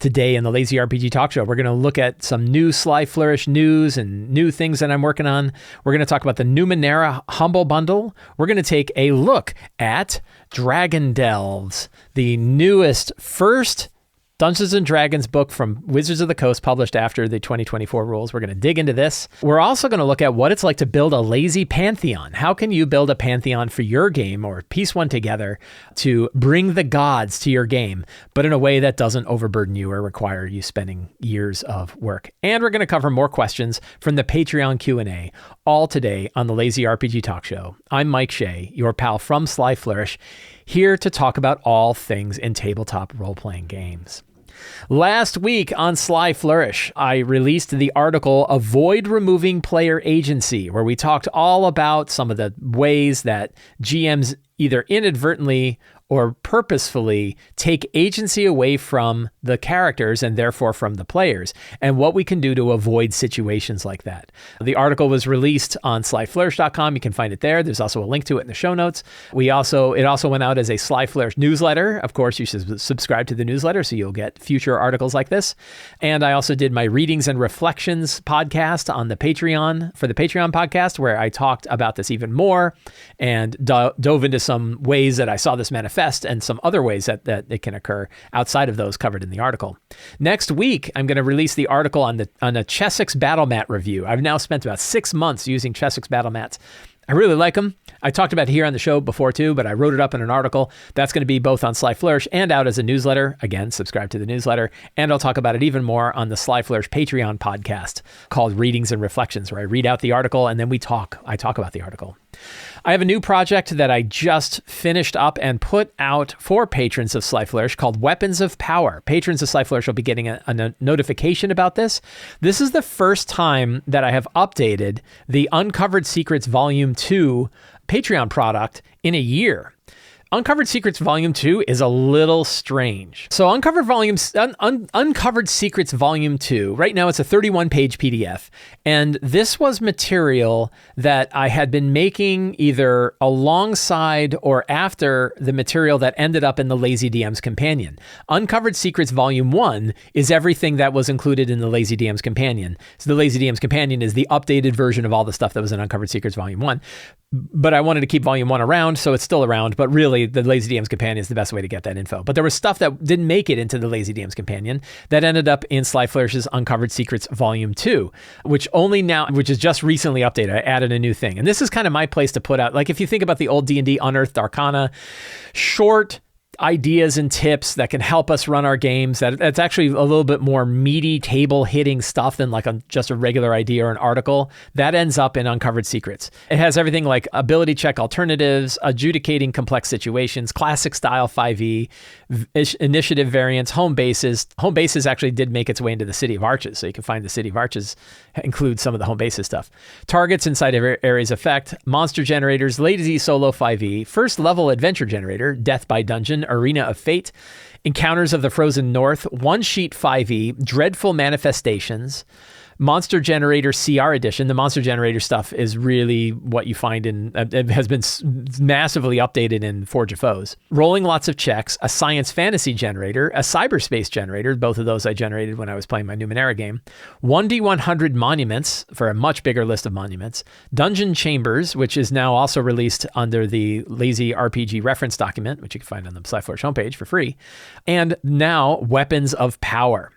Today in the Lazy RPG Talk Show, we're going to look at some new Sly Flourish news and new things that I'm working on. We're going to talk about the Numenera Humble Bundle. We're going to take a look at Dragon Delves, the newest, first Dungeons & Dragons book from Wizards of the Coast, published after the 2024 rules. We're going to dig into this. We're also going to look at what it's like to build a lazy Pantheon. How can you build a Pantheon for your game or piece one together to bring the gods to your game, but in a way that doesn't overburden you or require you spending years of work. And we're going to cover more questions from the Patreon Q&A, all today on the Lazy RPG Talk Show. I'm Mike Shea, your pal from Sly Flourish, here to talk about all things in tabletop role-playing games. Last week on Sly Flourish, I released the article Avoid Removing Player Agency, where we talked all about some of the ways that GMs either inadvertently or purposefully take agency away from the characters and therefore from the players, and what we can do to avoid situations like that. The article was released on slyflourish.com. You can find it there. There's also a link to it in the show notes. It also went out as a Sly Flourish newsletter. Of course, you should subscribe to the newsletter so you'll get future articles like this. And I also did my Readings and Reflections podcast on the Patreon, for the Patreon podcast, where I talked about this even more and dove into some ways that I saw this manifest and some other ways that it can occur outside of those covered in the article. Next week, I'm going to release the article on a Chessex battle mat review. I've now spent about 6 months using Chessex battle mats. I really like them. I talked about it here on the show before too, but I wrote it up in an article. That's going to be both on Sly Flourish and out as a newsletter. Again, subscribe to the newsletter. And I'll talk about it even more on the Sly Flourish Patreon podcast called Readings and Reflections, where I read out the article and then I talk about the article. I have a new project that I just finished up and put out for patrons of Sly Flourish called Weapons of Power. Patrons of Sly Flourish will be getting a notification about this. This is the first time that I have updated the Uncovered Secrets Volume 2 Patreon product in a year. Uncovered Secrets Volume 2 is a little strange. So Uncovered Secrets Volume 2, right now it's a 31-page PDF. And this was material that I had been making either alongside or after the material that ended up in the Lazy DM's Companion. Uncovered Secrets Volume 1 is everything that was included in the Lazy DM's Companion. So the Lazy DM's Companion is the updated version of all the stuff that was in Uncovered Secrets Volume 1. But I wanted to keep Volume 1 around, so it's still around. But really, the Lazy DM's Companion is the best way to get that info. But there was stuff that didn't make it into the Lazy DM's Companion that ended up in Sly Flourish's Uncovered Secrets Volume 2, which is just recently updated. I added a new thing. And this is kind of my place to put out, like if you think about the old D&D Unearthed Arcana, short ideas and tips that can help us run our games. That's actually a little bit more meaty, table-hitting stuff than like just a regular idea or an article. That ends up in Uncovered Secrets. It has everything like ability check alternatives, adjudicating complex situations, classic style 5e, initiative variants, home bases. Home bases actually did make its way into the City of Arches, so you can find the City of Arches includes some of the home bases stuff. Targets inside of areas effect, monster generators, lazy solo 5e, first level adventure generator, death by dungeon, Arena of Fate, Encounters of the Frozen North, One Sheet 5e, Dreadful Manifestations, Monster Generator CR Edition. The Monster Generator stuff is really what you find in, it has been massively updated in Forge of Foes. Rolling Lots of Checks, a Science Fantasy Generator, a Cyberspace Generator, both of those I generated when I was playing my Numenera game. 1D100 Monuments, for a much bigger list of monuments. Dungeon Chambers, which is now also released under the Lazy RPG reference document, which you can find on the Sly Flourish homepage for free. And now Weapons of Power.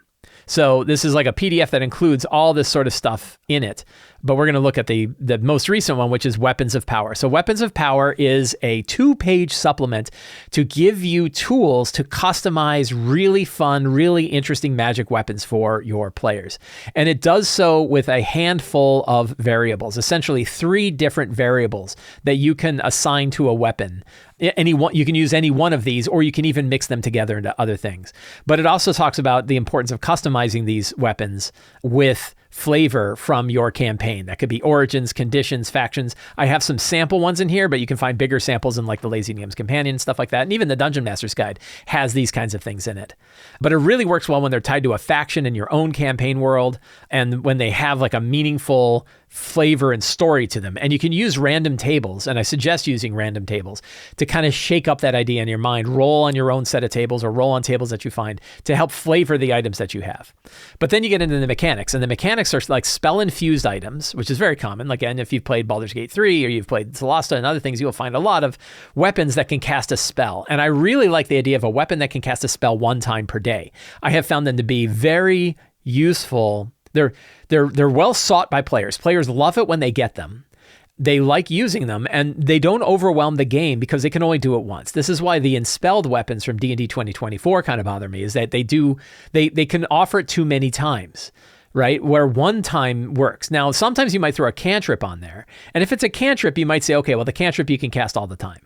So this is like a PDF that includes all this sort of stuff in it. But we're going to look at the most recent one, which is Weapons of Power. So Weapons of Power is a 2-page supplement to give you tools to customize really fun, really interesting magic weapons for your players. And it does so with a handful of variables, essentially 3 different variables that you can assign to a weapon. You can use any one of these, or you can even mix them together into other things. But it also talks about the importance of customizing these weapons with flavor from your campaign. That could be origins, conditions, factions. I have some sample ones in here, but you can find bigger samples in like the Lazy DM's Companion and stuff like that. And even the Dungeon Master's Guide has these kinds of things in it. But it really works well when they're tied to a faction in your own campaign world, and when they have like a meaningful flavor and story to them. And you can use random tables, and I suggest using random tables to kind of shake up that idea in your mind. Roll on your own set of tables or roll on tables that you find to help flavor the items that you have. But then you get into the mechanics, and the mechanics are like spell-infused items, which is very common. Again, if you've played Baldur's Gate 3 or you've played Celasta and other things, you'll find a lot of weapons that can cast a spell. And I really like the idea of a weapon that can cast a spell one time per day. I have found them to be very useful. They're well sought by players. Players love it when they get them. They like using them, and they don't overwhelm the game because they can only do it once. This is why the Enspelled weapons from D&D 2024 kind of bother me, is that they can offer it too many times, right? Where one time works. Now, sometimes you might throw a cantrip on there, and if it's a cantrip, you might say, okay, well, the cantrip you can cast all the time.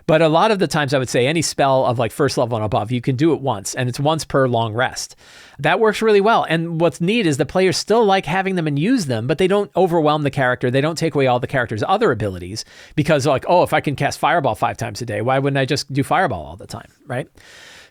But a lot of the times I would say any spell of like first level and above, you can do it once, and it's once per long rest. That works really well. And what's neat is the players still like having them and use them, but they don't overwhelm the character. They don't take away all the character's other abilities because like, oh, if I can cast Fireball 5 times a day, why wouldn't I just do Fireball all the time, right?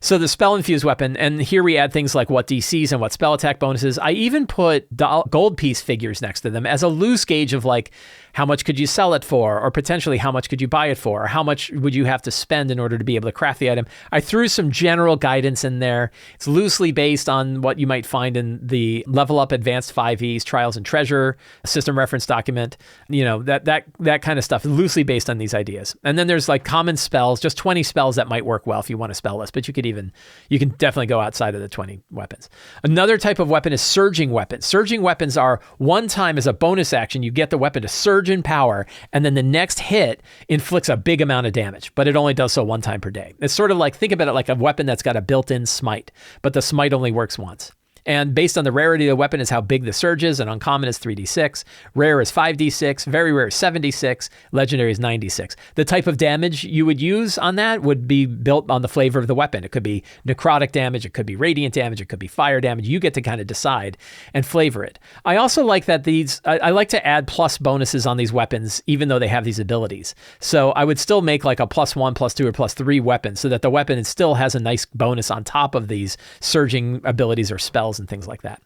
So the spell-infused weapon, and here we add things like what DCs and what spell attack bonuses. I even put gold piece figures next to them as a loose gauge of like, how much could you sell it for? Or potentially how much could you buy it for? Or how much would you have to spend in order to be able to craft the item? I threw some general guidance in there. It's loosely based on what you might find in the Level Up Advanced 5e's Trials and Treasure system reference document. You know, that kind of stuff, loosely based on these ideas. And then there's like common spells, just 20 spells that might work well if you want a spell list, but you can definitely go outside of the 20 weapons. Another type of weapon is surging weapons. Surging weapons are one time as a bonus action, you get the weapon to surge in power, and then the next hit inflicts a big amount of damage, but it only does so one time per day. It's sort of like, think about it like a weapon that's got a built-in smite, but the smite only works once. And based on the rarity of the weapon is how big the surge is, and uncommon is 3d6, rare is 5d6, very rare is 7d6, legendary is 9d6. The type of damage you would use on that would be built on the flavor of the weapon. It could be necrotic damage, it could be radiant damage, it could be fire damage. You get to kind of decide and flavor it. I also like that I like to add plus bonuses on these weapons, even though they have these abilities. So I would still make like a +1, +2, or +3 weapon so that the weapon still has a nice bonus on top of these surging abilities or spells and things like that.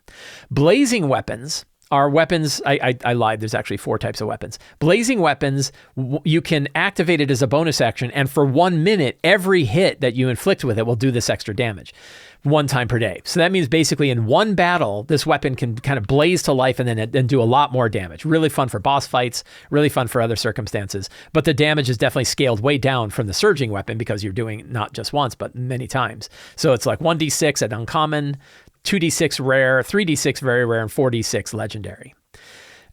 Blazing weapons are weapons. I lied. There's actually 4 types of weapons. Blazing weapons, you can activate it as a bonus action, and for 1 minute, every hit that you inflict with it will do this extra damage. 1 time per day. So that means basically in one battle, this weapon can kind of blaze to life and then do a lot more damage. Really fun for boss fights, really fun for other circumstances. But the damage is definitely scaled way down from the surging weapon because you're doing not just once, but many times. So it's like 1d6 at uncommon, 2d6 rare, 3d6 very rare, and 4d6 legendary.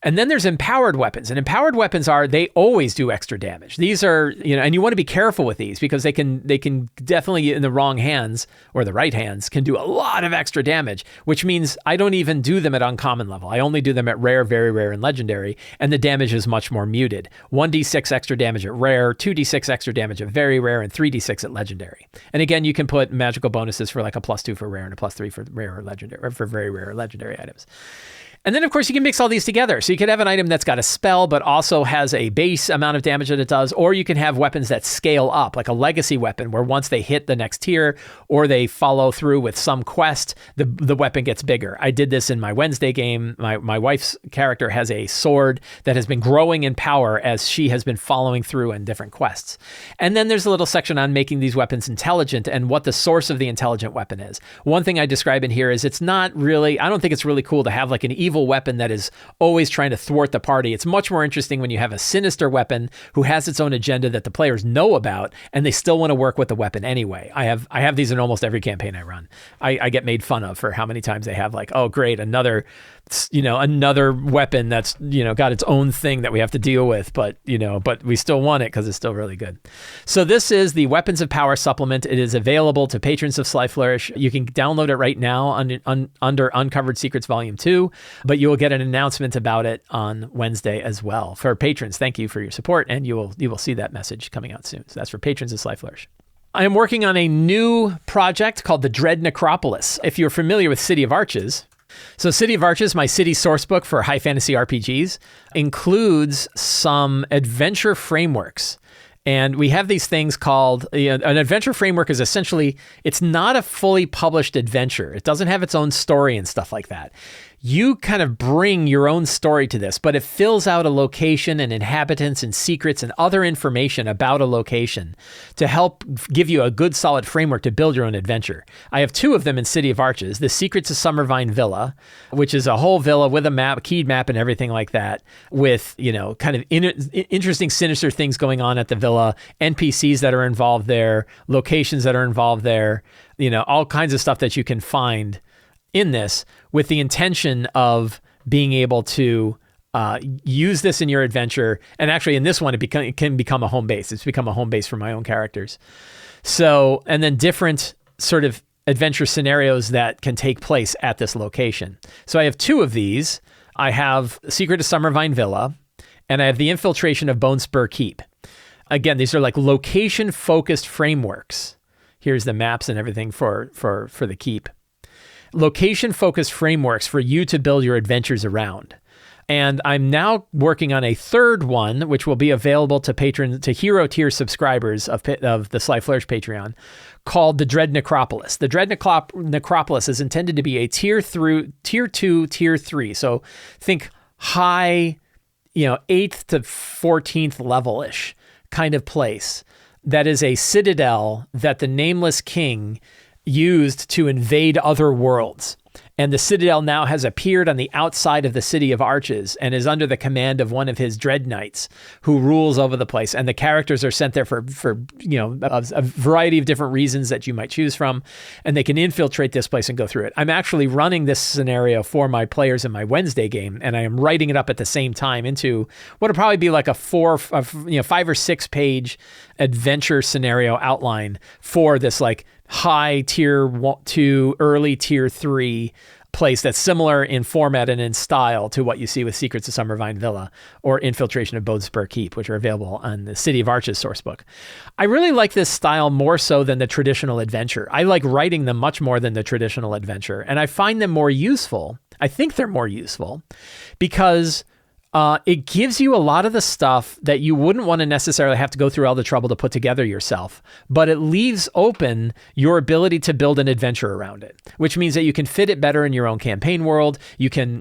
And then there's empowered weapons. And empowered weapons they always do extra damage. These are, and you want to be careful with these because they can definitely, in the wrong hands or the right hands, can do a lot of extra damage, which means I don't even do them at uncommon level. I only do them at rare, very rare, and legendary, and the damage is much more muted. 1d6 extra damage at rare, 2d6 extra damage at very rare, and 3d6 at legendary. And again, you can put magical bonuses for like a +2 for rare and a +3 for rare or legendary, or for very rare or legendary items. And then, of course, you can mix all these together. So you could have an item that's got a spell, but also has a base amount of damage that it does, or you can have weapons that scale up, like a legacy weapon, where once they hit the next tier, or they follow through with some quest, the weapon gets bigger. I did this in my Wednesday game. My wife's character has a sword that has been growing in power as she has been following through in different quests. And then there's a little section on making these weapons intelligent and what the source of the intelligent weapon is. One thing I describe in here is I don't think it's really cool to have like an evil weapon that is always trying to thwart the party. It's much more interesting when you have a sinister weapon who has its own agenda that the players know about, and they still want to work with the weapon anyway. I have these in almost every campaign I run. I get made fun of for how many times they have like, oh great, another weapon that's got its own thing that we have to deal with, but we still want it because it's still really good. So this is the Weapons of Power supplement. It is available to patrons of Sly Flourish. You can download it right now under Uncovered Secrets Volume 2, but you will get an announcement about it on Wednesday as well. For patrons, thank you for your support, and you will see that message coming out soon. So that's for patrons of Sly Flourish. I am working on a new project called the Dread Necropolis. If you're familiar with City of Arches, so City of Arches, my city sourcebook for high fantasy RPGs, includes some adventure frameworks. And we have these things called, an adventure framework is essentially, it's not a fully published adventure. It doesn't have its own story and stuff like that. you kind of bring your own story to this, but it fills out a location and inhabitants and secrets and other information about a location to help give you a good solid framework to build your own adventure. I have 2 of them in City of Arches, The Secrets of Summervine Villa, which is a whole villa with a map, keyed map and everything like that, with, kind of interesting, sinister things going on at the villa, NPCs that are involved there, locations that are involved there, all kinds of stuff that you can find in this, with the intention of being able to use this in your adventure. And actually in this one, it can become a home base. It's become a home base for my own characters. So, and then different sort of adventure scenarios that can take place at this location. So I have 2 of these. I have Secret of Summervine Villa, and I have the Infiltration of Bone Spur Keep. Again, these are like location-focused frameworks. Here's the maps and everything for the keep. Location-focused frameworks for you to build your adventures around. And I'm now working on a 3rd one, which will be available to hero tier subscribers of the Sly Flourish Patreon, called the Dread Necropolis. The Dread Necropolis is intended to be a tier 2, tier 3. So think high, 8th to 14th level-ish kind of place. That is a citadel that the Nameless King used to invade other worlds. And the citadel now has appeared on the outside of the City of Arches and is under the command of one of his dread knights who rules over the place. And the characters are sent there for a variety of different reasons that you might choose from, and they can infiltrate this place and go through it. I'm actually running this scenario for my players in my Wednesday game, and I am writing it up at the same time into what would probably be like a 5 or 6 page adventure scenario outline for this like high tier 2, early tier 3 place that's similar in format and in style to what you see with Secrets of Summervine Villa or Infiltration of Bone Spur Keep, which are available on the City of Arches sourcebook. I really like this style more so than the traditional adventure. I like writing them much more than the traditional adventure, and I find them more useful. I think they're more useful because it gives you a lot of the stuff that you wouldn't want to necessarily have to go through all the trouble to put together yourself, but it leaves open your ability to build an adventure around it, which means that you can fit it better in your own campaign world. You can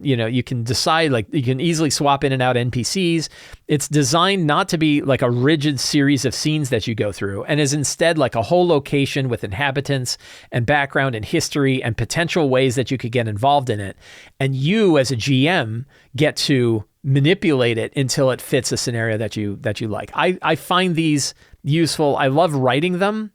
decide, like, you can easily swap in and out NPCs. It's designed not to be like a rigid series of scenes that you go through, and is instead like a whole location with inhabitants and background and history and potential ways that you could get involved in it. And you as a GM get to manipulate it until it fits a scenario that you like. I find these useful. I love writing them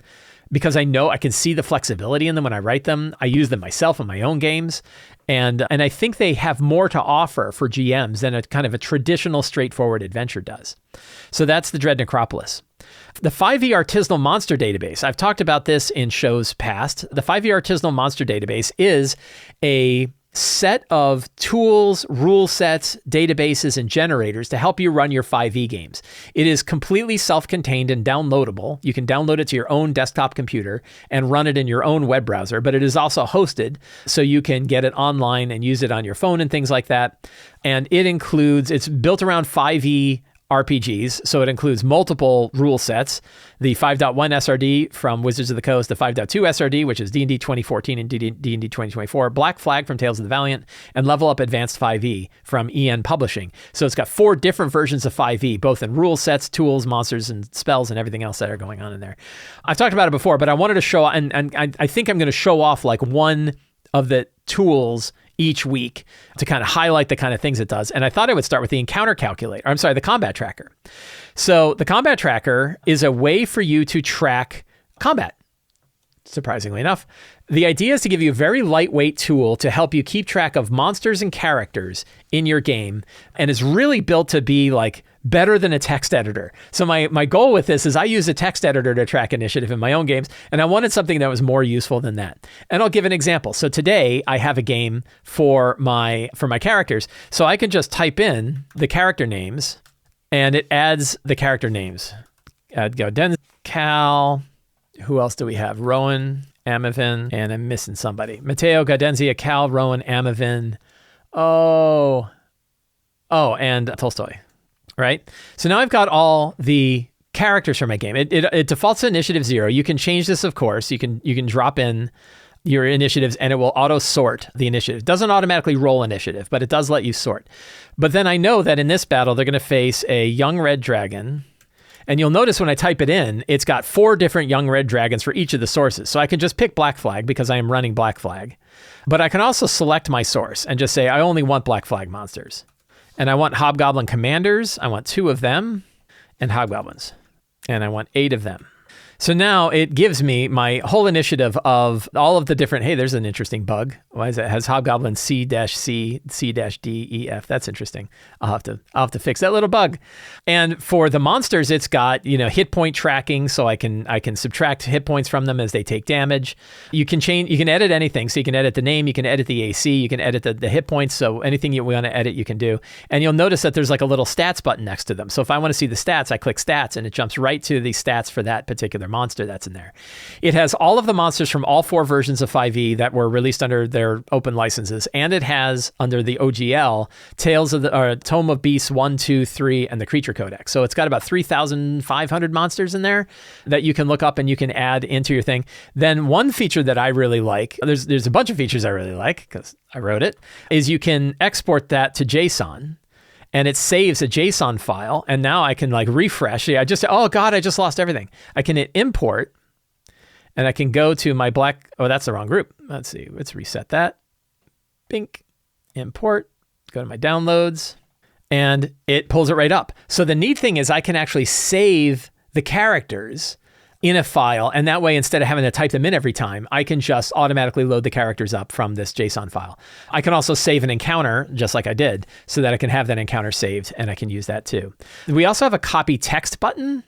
because I know I can see the flexibility in them when I write them. I use them myself in my own games. And I think they have more to offer for GMs than a kind of a traditional straightforward adventure does. So that's the Dread Necropolis. The 5e Artisanal Monster Database. I've talked about this in shows past. The 5e Artisanal Monster Database is a set of tools, rule sets, databases, and generators to help you run your 5e games. It is completely self-contained and downloadable. You can download it to your own desktop computer and run it in your own web browser, but it is also hosted, so you can get it online and use it on your phone and things like that. And it's built around 5e RPGs, so it includes multiple rule sets, the 5.1 SRD from Wizards of the Coast, the 5.2 SRD, which is D&D 2014 and D&D 2024, Black Flag from Tales of the Valiant, and Level Up Advanced 5e from EN Publishing. So it's got 4 different versions of 5e, both in rule sets, tools, monsters, and spells, and everything else that are going on in there. I've talked about it before, but I wanted to show, and I think I'm going to show off like one of the tools each week to kind of highlight the kind of things it does. And I thought I would start with the encounter calculator. The combat tracker. So the combat tracker is a way for you to track combat, surprisingly enough. The idea is to give you a very lightweight tool to help you keep track of monsters and characters in your game, and is really built to be like better than a text editor. So my goal with this is I use a text editor to track initiative in my own games, and I wanted something that was more useful than that. And I'll give an example. So today I have a game for my characters. So I can just type in the character names and it adds the character names. I'd go Den, Cal, who else do we have? Rowan, Amavin, and I'm missing somebody. Matteo, Gaudenzia, Cal, Rowan, Amavin. And Tolstoy. Right? So now I've got all the characters for my game. It defaults to initiative 0. You can change this, of course. You can drop in your initiatives, and it will auto sort the initiative. It doesn't automatically roll initiative, but it does let you sort. But then I know that in this battle, they're going to face a young red dragon. And you'll notice when I type it in, it's got 4 different young red dragons for each of the sources. So I can just pick Black Flag because I am running Black Flag. But I can also select my source and just say, I only want Black Flag monsters. And I want Hobgoblin Commanders. I want 2 of them, and Hobgoblins. And I want 8 of them. So now it gives me my whole initiative of all of the different, hey, there's an interesting bug. Why is that? It has Hobgoblin C-C, C-D, E, F. That's interesting. I'll have to fix that little bug. And for the monsters, it's got, hit point tracking, so I can subtract hit points from them as they take damage. You can edit anything. So you can edit the name, you can edit the AC, you can edit the hit points. So anything you want to edit, you can do. And you'll notice that there's like a little stats button next to them. So if I want to see the stats, I click stats and it jumps right to the stats for that particular monster that's in there. It has all of the monsters from all 4 versions of 5e that were released under their open licenses, and it has under the OGL Tome of Beasts 1, 2, 3, and the Creature Codex. So it's got about 3,500 monsters in there that you can look up and you can add into your thing. Then one feature that I really like, there's a bunch of features I really like because I wrote it, is you can export that to JSON. And it saves a JSON file. And now I can refresh. I just lost everything. I can hit import and I can go to my that's the wrong group. Let's see. Let's reset that. Bink, import, go to my downloads, and it pulls it right up. So the neat thing is I can actually save the characters in a file. And that way, instead of having to type them in every time, I can just automatically load the characters up from this JSON file. I can also save an encounter, just like I did, so that I can have that encounter saved, and I can use that too. We also have a copy text button.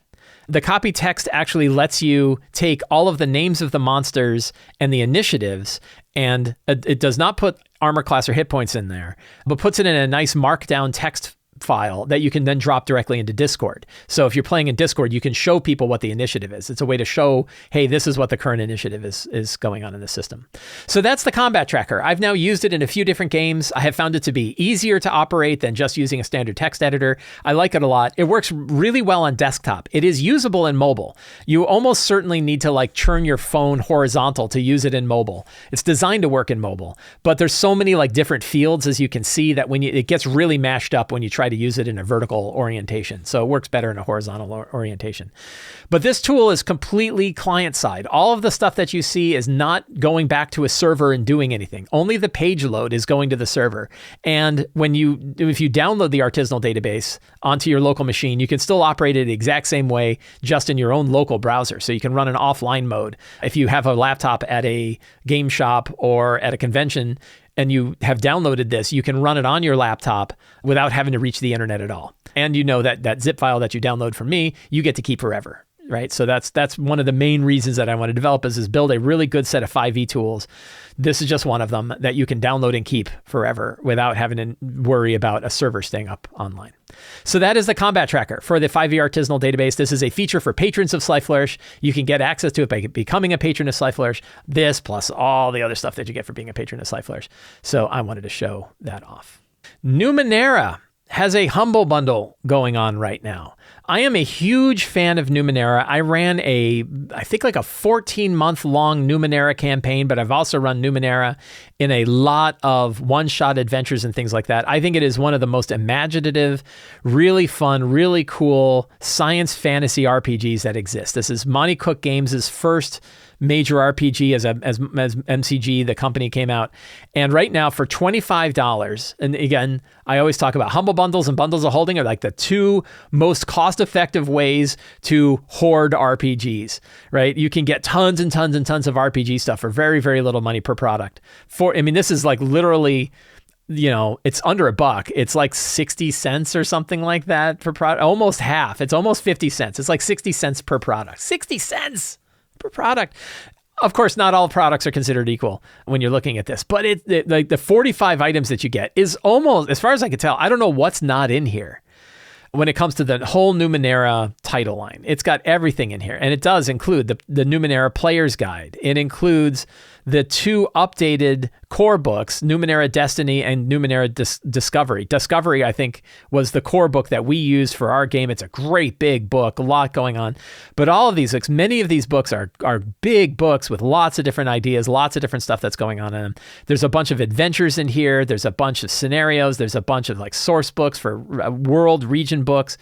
The copy text actually lets you take all of the names of the monsters and the initiatives, and it does not put armor class or hit points in there, but puts it in a nice markdown text file that you can then drop directly into Discord. So if you're playing in Discord, you can show people what the initiative is. It's a way to show, hey, this is what the current initiative is going on in the system. So that's the combat tracker. I've now used it in a few different games. I have found it to be easier to operate than just using a standard text editor. I like it a lot. It works really well on desktop. It is usable in mobile. You almost certainly need to churn your phone horizontal to use it in mobile. It's designed to work in mobile, but there's so many different fields, as you can see, that it gets really mashed up when you try to use it in a vertical orientation. So it works better in a horizontal orientation. But this tool is completely client side. All of the stuff that you see is not going back to a server and doing anything. Only the page load is going to the server. And if you download the Artisanal database onto your local machine, you can still operate it the exact same way, just in your own local browser. So you can run an offline mode. If you have a laptop at a game shop or at a convention, and you have downloaded this, you can run it on your laptop without having to reach the internet at all. And that zip file that you download from me, you get to keep forever, right? So that's one of the main reasons that I want to develop is build a really good set of 5e tools. This is just one of them that you can download and keep forever without having to worry about a server staying up online. So that is the combat tracker for the 5e Artisanal database. This is a feature for patrons of Sly Flourish. You can get access to it by becoming a patron of Sly Flourish. This plus all the other stuff that you get for being a patron of Sly Flourish. So I wanted to show that off. Numenera has a humble bundle going on right now. I am a huge fan of Numenera. I ran I think a 14-month long Numenera campaign, but I've also run Numenera in a lot of one-shot adventures and things like that. I think it is one of the most imaginative, really fun, really cool science fantasy RPGs that exist. This is Monty Cook Games' first major RPG as MCG, the company, came out. And right now for $25, and again, I always talk about humble bundles and bundles of holding are the 2 most cost-effective ways to hoard RPGs, right? You can get tons and tons and tons of RPG stuff for very, very little money per product. This is literally, it's under $1. It's 60 cents or something like that per product, almost half. It's almost 50 cents. It's 60 cents per product. 60 cents per product. Of course, not all products are considered equal when you're looking at this, but the 45 items that you get is almost, as far as I can tell, I don't know what's not in here when it comes to the whole Numenera title line. It's got everything in here, and it does include the Numenera Player's Guide. It includes the two updated core books, Numenera Destiny and Numenera Discovery. Discovery, I think, was the core book that we used for our game. It's a great big book, a lot going on. But all of these books, many of these books are big books with lots of different ideas, lots of different stuff that's going on in them. There's a bunch of adventures in here. There's a bunch of scenarios. There's a bunch of like source books for world region books.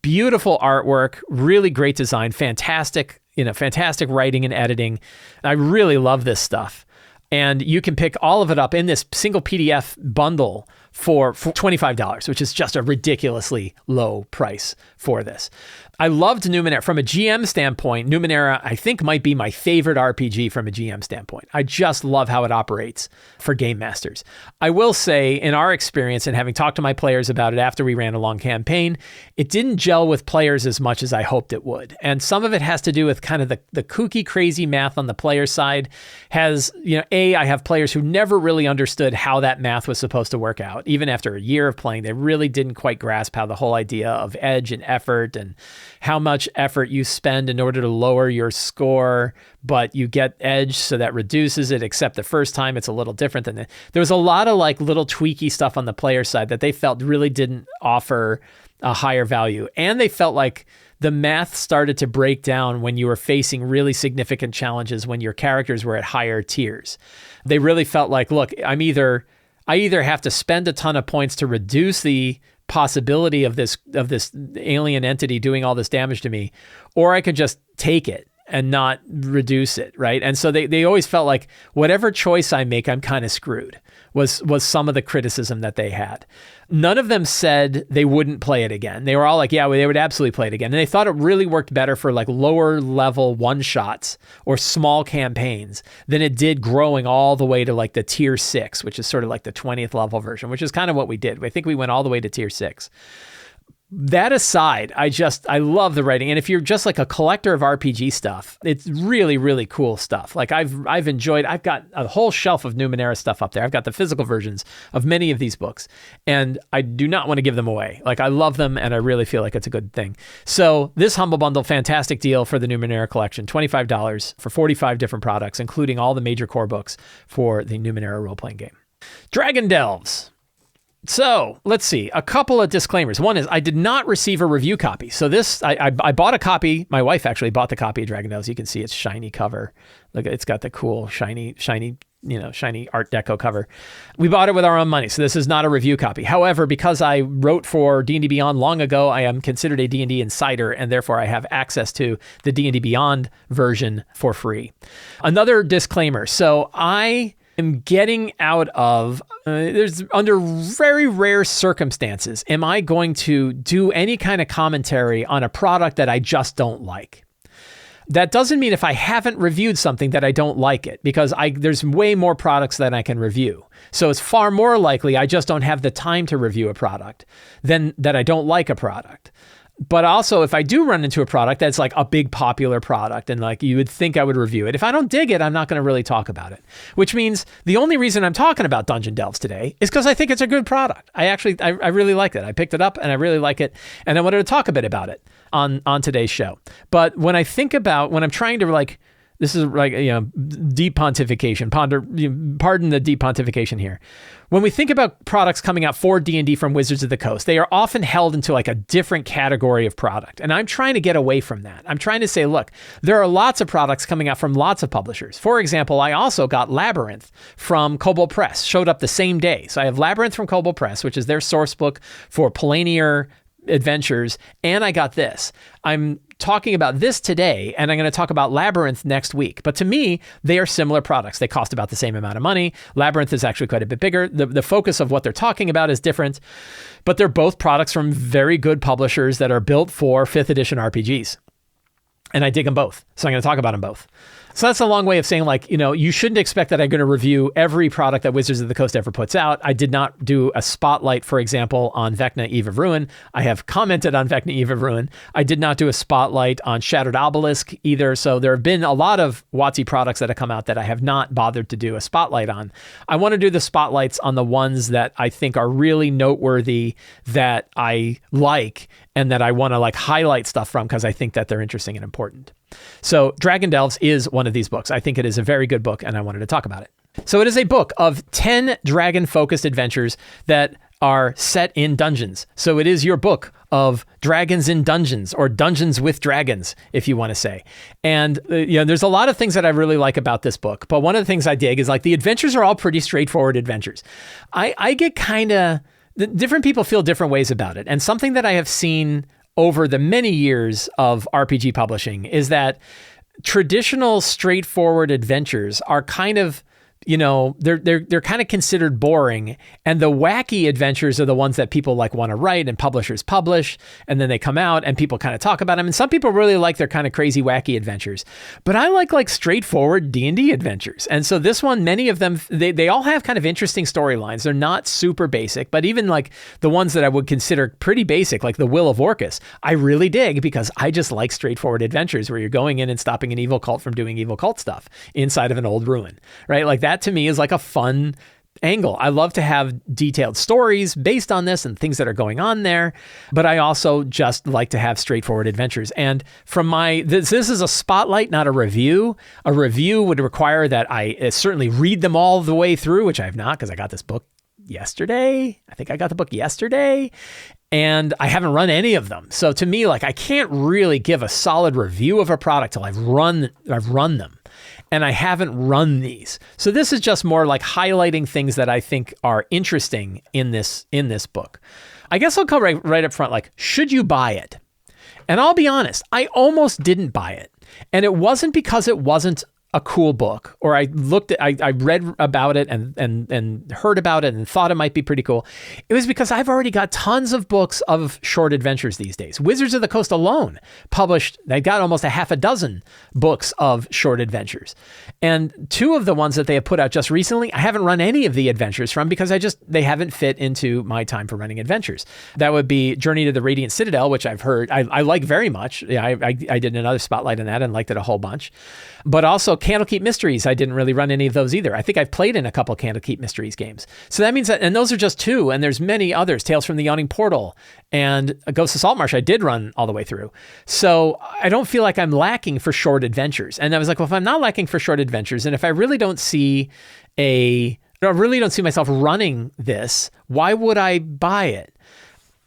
Beautiful artwork, really great design, fantastic writing and editing. I really love this stuff. And you can pick all of it up in this single PDF bundle for $25, which is just a ridiculously low price for this. I loved Numenera. From a GM standpoint, Numenera, I think, might be my favorite RPG from a GM standpoint. I just love how it operates for game masters. I will say, in our experience and having talked to my players about it after we ran a long campaign, it didn't gel with players as much as I hoped it would. And some of it has to do with kind of the kooky, crazy math on the player side. I have players who never really understood how that math was supposed to work out. Even after a year of playing, they really didn't quite grasp how the whole idea of edge and effort and how much effort you spend in order to lower your score, but you get edge, so that reduces it, except the first time it's a little different than that. There was a lot of like little tweaky stuff on the player side that they felt really didn't offer a higher value. And they felt like the math started to break down when you were facing really significant challenges when your characters were at higher tiers. They really felt like, look, I either have to spend a ton of points to reduce the possibility of this alien entity doing all this damage to me, or I could just take it and not reduce it, right? And so they always felt like whatever choice I make, I'm kind of screwed, was some of the criticism that they had. None of them said they wouldn't play it again. They were all like, yeah, they would absolutely play it again. And they thought it really worked better for like lower level one-shots or small campaigns than it did growing all the way to like the tier 6, which is sort of like the 20th level version, which is kind of what we did. I think we went all the way to tier 6. That aside, I love the writing. And if you're just like a collector of RPG stuff, it's really, really cool stuff. Like I've got a whole shelf of Numenera stuff up there. I've got the physical versions of many of these books, and I do not want to give them away. Like I love them, and I really feel like it's a good thing. So this Humble Bundle, fantastic deal for the Numenera collection, $25 for 45 different products, including all the major core books for the Numenera role-playing game. Dragon Delves. So let's see, a couple of disclaimers. One is I did not receive a review copy. So this, I bought a copy. My wife actually bought the copy of Dragon Delves. You can see its shiny cover. Look, it's got the cool shiny Art Deco cover. We bought it with our own money. So this is not a review copy. However, because I wrote for D&D Beyond long ago, I am considered a D&D insider, and therefore I have access to the D&D Beyond version for free. Another disclaimer. So I am getting out of, there's under very rare circumstances, am I going to do any kind of commentary on a product that I just don't like. That doesn't mean if I haven't reviewed something that I don't like it, because there's way more products that I can review. So it's far more likely I just don't have the time to review a product than that I don't like a product. But also, if I do run into a product that's like a big popular product and like you would think I would review it, if I don't dig it, I'm not going to really talk about it. Which means the only reason I'm talking about Dungeon Delves today is because I think it's a good product. I really like it. I picked it up and I really like it. And I wanted to talk a bit about it on today's show. But when I'm trying to like, this is like, deep pontification, pardon the deep pontification here. When we think about products coming out for D&D from Wizards of the Coast, they are often held into like a different category of product. And I'm trying to get away from that. I'm trying to say, look, there are lots of products coming out from lots of publishers. For example, I also got Labyrinth from Kobold Press, showed up the same day. So I have Labyrinth from Kobold Press, which is their source book for Polanier adventures, and I got this. I'm talking about this today, and I'm going to talk about Labyrinth next week. But to me, they are similar products. They cost about the same amount of money. Labyrinth is actually quite a bit bigger. The focus of what they're talking about is different, but they're both products from very good publishers that are built for 5th edition RPGs. And I dig them both. So I'm going to talk about them both. So that's a long way of saying, like, you shouldn't expect that I'm going to review every product that Wizards of the Coast ever puts out. I did not do a spotlight, for example, on Vecna Eve of Ruin. I have commented on Vecna Eve of Ruin. I did not do a spotlight on Shattered Obelisk either. So there have been a lot of WotC products that have come out that I have not bothered to do a spotlight on. I want to do the spotlights on the ones that I think are really noteworthy, that I like, and that I want to like highlight stuff from because I think that they're interesting and important. So Dragon Delves is one of these books. I think it is a very good book, and I wanted to talk about it. So it is a book of 10 dragon-focused adventures that are set in dungeons. So it is your book of dragons in dungeons, or dungeons with dragons, if you want to say. And there's a lot of things that I really like about this book. But one of the things I dig is like the adventures are all pretty straightforward adventures. I get kind of, different people feel different ways about it. And something that I have seen over the many years of RPG publishing is that traditional straightforward adventures are kind of, they're kind of considered boring, and the wacky adventures are the ones that people like want to write and publishers publish, and then they come out and people kind of talk about them. And some people really like their kind of crazy wacky adventures, but I like straightforward D&D adventures. And so this one, many of them, they all have kind of interesting storylines. They're not super basic, but even like the ones that I would consider pretty basic, like the Will of Orcus, I really dig because I just like straightforward adventures where you're going in and stopping an evil cult from doing evil cult stuff inside of an old ruin, right? Like that to me is like a fun angle. I love to have detailed stories based on this and things that are going on there, but I also just like to have straightforward adventures. And from this is a spotlight, not a review. A review would require that I certainly read them all the way through, which I have not because I got this book yesterday. I think I got the book yesterday. And I haven't run any of them. So to me, like I can't really give a solid review of a product till I've run them. And I haven't run these. So this is just more like highlighting things that I think are interesting in this book. I guess I'll go right up front, like, should you buy it? And I'll be honest, I almost didn't buy it. And it wasn't because it wasn't a cool book, or I read about it and heard about it and thought it might be pretty cool. It was because I've already got tons of books of short adventures these days. Wizards of the Coast alone they got almost a half a dozen books of short adventures. And two of the ones that they have put out just recently, I haven't run any of the adventures from because they haven't fit into my time for running adventures. That would be Journey to the Radiant Citadel, which I've heard I like very much. Yeah, I did another spotlight on that and liked it a whole bunch. But also Candlekeep Mysteries, I didn't really run any of those either. I think I've played in a couple Candlekeep Mysteries games. So that means that, and those are just two, and there's many others. Tales from the Yawning Portal and Ghost of Saltmarsh I did run all the way through. So I don't feel like I'm lacking for short adventures. And I was like, well, if I'm not lacking for short adventures, and if I really don't see myself running this, why would I buy it?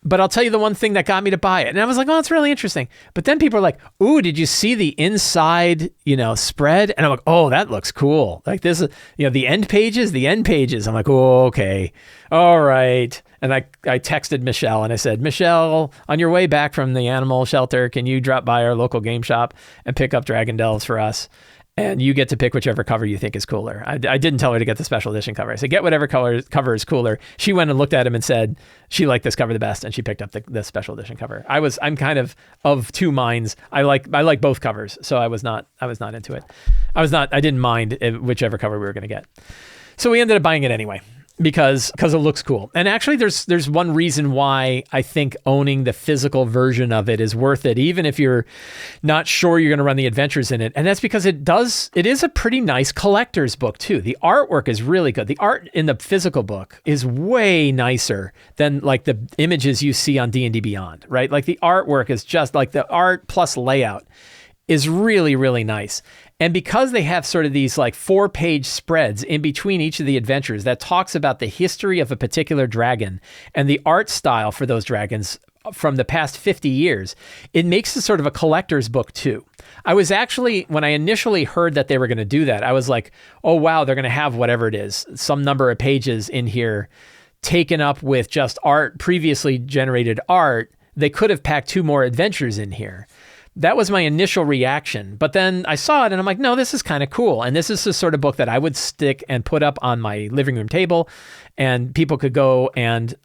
But I'll tell you the one thing that got me to buy it. And I was like, oh, that's really interesting. But then people are like, ooh, did you see the inside, spread? And I'm like, oh, that looks cool. Like this is, the end pages. I'm like, oh, okay. All right. And I texted Michelle and I said, Michelle, on your way back from the animal shelter, can you drop by our local game shop and pick up Dragon Delves for us? And you get to pick whichever cover you think is cooler. I didn't tell her to get the special edition cover. I said, get whatever cover is cooler. She went and looked at him and said she liked this cover the best, and she picked up the special edition cover. I'm kind of two minds. I like both covers, so I was not into it. I didn't mind whichever cover we were going to get. So we ended up buying it anyway. Because it looks cool. And actually there's one reason why I think owning the physical version of it is worth it, even if you're not sure you're going to run the adventures in it. And that's because it is a pretty nice collector's book too. The artwork is really good. The art in the physical book is way nicer than like the images you see on D&D Beyond, right? Like the artwork is just like the art plus layout is really, really nice. And because they have sort of these like 4-page spreads in between each of the adventures that talks about the history of a particular dragon and the art style for those dragons from the past 50 years, it makes it sort of a collector's book too. I was actually, when I initially heard that they were going to do that, I was like, oh wow, they're going to have whatever it is, some number of pages in here taken up with just art, previously generated art. They could have packed 2 more adventures in here. That was my initial reaction. But then I saw it and I'm like, no, this is kind of cool. And this is the sort of book that I would stick and put up on my living room table, and people could go and,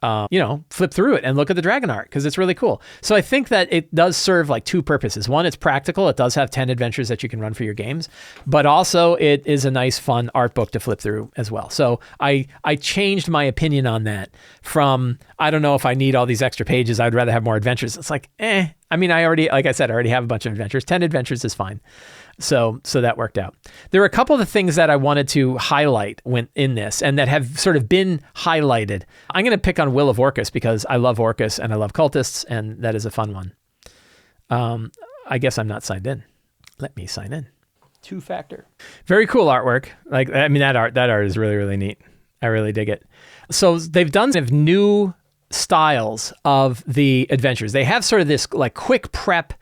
flip through it and look at the dragon art because it's really cool. So I think that it does serve like 2 purposes. One, it's practical. It does have 10 adventures that you can run for your games, but also it is a nice, fun art book to flip through as well. So I changed my opinion on that from, I don't know if I need all these extra pages. I'd rather have more adventures. It's like, I mean, I already have a bunch of adventures. 10 adventures is fine. So that worked out. There are a couple of the things that I wanted to highlight in this and that have sort of been highlighted. I'm going to pick on Will of Orcus because I love Orcus and I love cultists, and that is a fun one. I guess I'm not signed in. Let me sign in. Two-factor. Very cool artwork. That art is really, really neat. I really dig it. So they've done some new styles of the adventures. They have sort of this like quick prep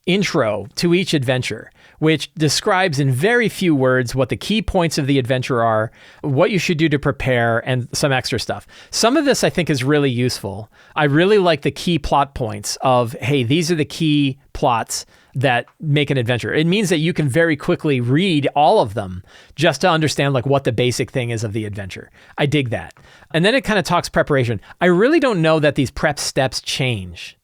intro to each adventure, which describes in very few words what the key points of the adventure are, what you should do to prepare, and some extra stuff. Some of this I think is really useful. I really like the key plot points of, hey, these are the key plots that make an adventure. It means that you can very quickly read all of them just to understand like what the basic thing is of the adventure. I dig that. And then it kind of talks preparation. I really don't know that these prep steps change.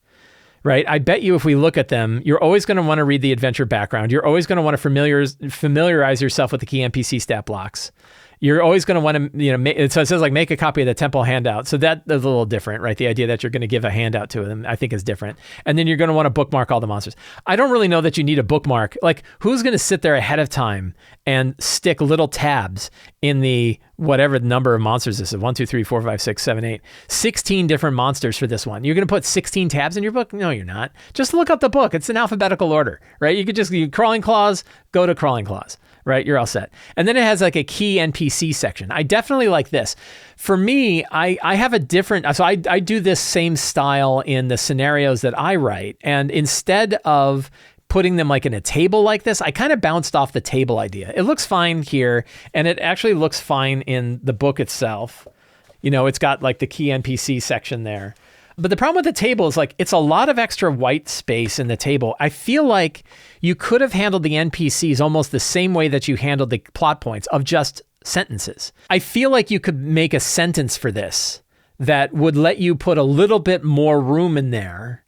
Right? I bet you if we look at them, you're always going to want to read the adventure background. You're always going to want to familiarize yourself with the key NPC stat blocks. You're always going to want to, so it says like make a copy of the temple handout. So that is a little different, right? The idea that you're going to give a handout to them, I think is different. And then you're going to want to bookmark all the monsters. I don't really know that you need a bookmark. Like who's going to sit there ahead of time and stick little tabs in the whatever the number of monsters this is, 1, 2, 3, 4, 5, 6, 7, 8, 16 different monsters for this one. You're going to put 16 tabs in your book? No, you're not. Just look up the book. It's in alphabetical order, right? You could just, crawling claws, go to crawling claws, right? You're all set. And then it has like a key NPC section. I definitely like this. For me, I have a different, so I do this same style in the scenarios that I write. And instead of putting them like in a table like this, I kind of bounced off the table idea. It looks fine here, and it actually looks fine in the book itself. It's got like the key NPC section there. But the problem with the table is like, it's a lot of extra white space in the table. I feel like you could have handled the NPCs almost the same way that you handled the plot points of just sentences. I feel like you could make a sentence for this that would let you put a little bit more room in there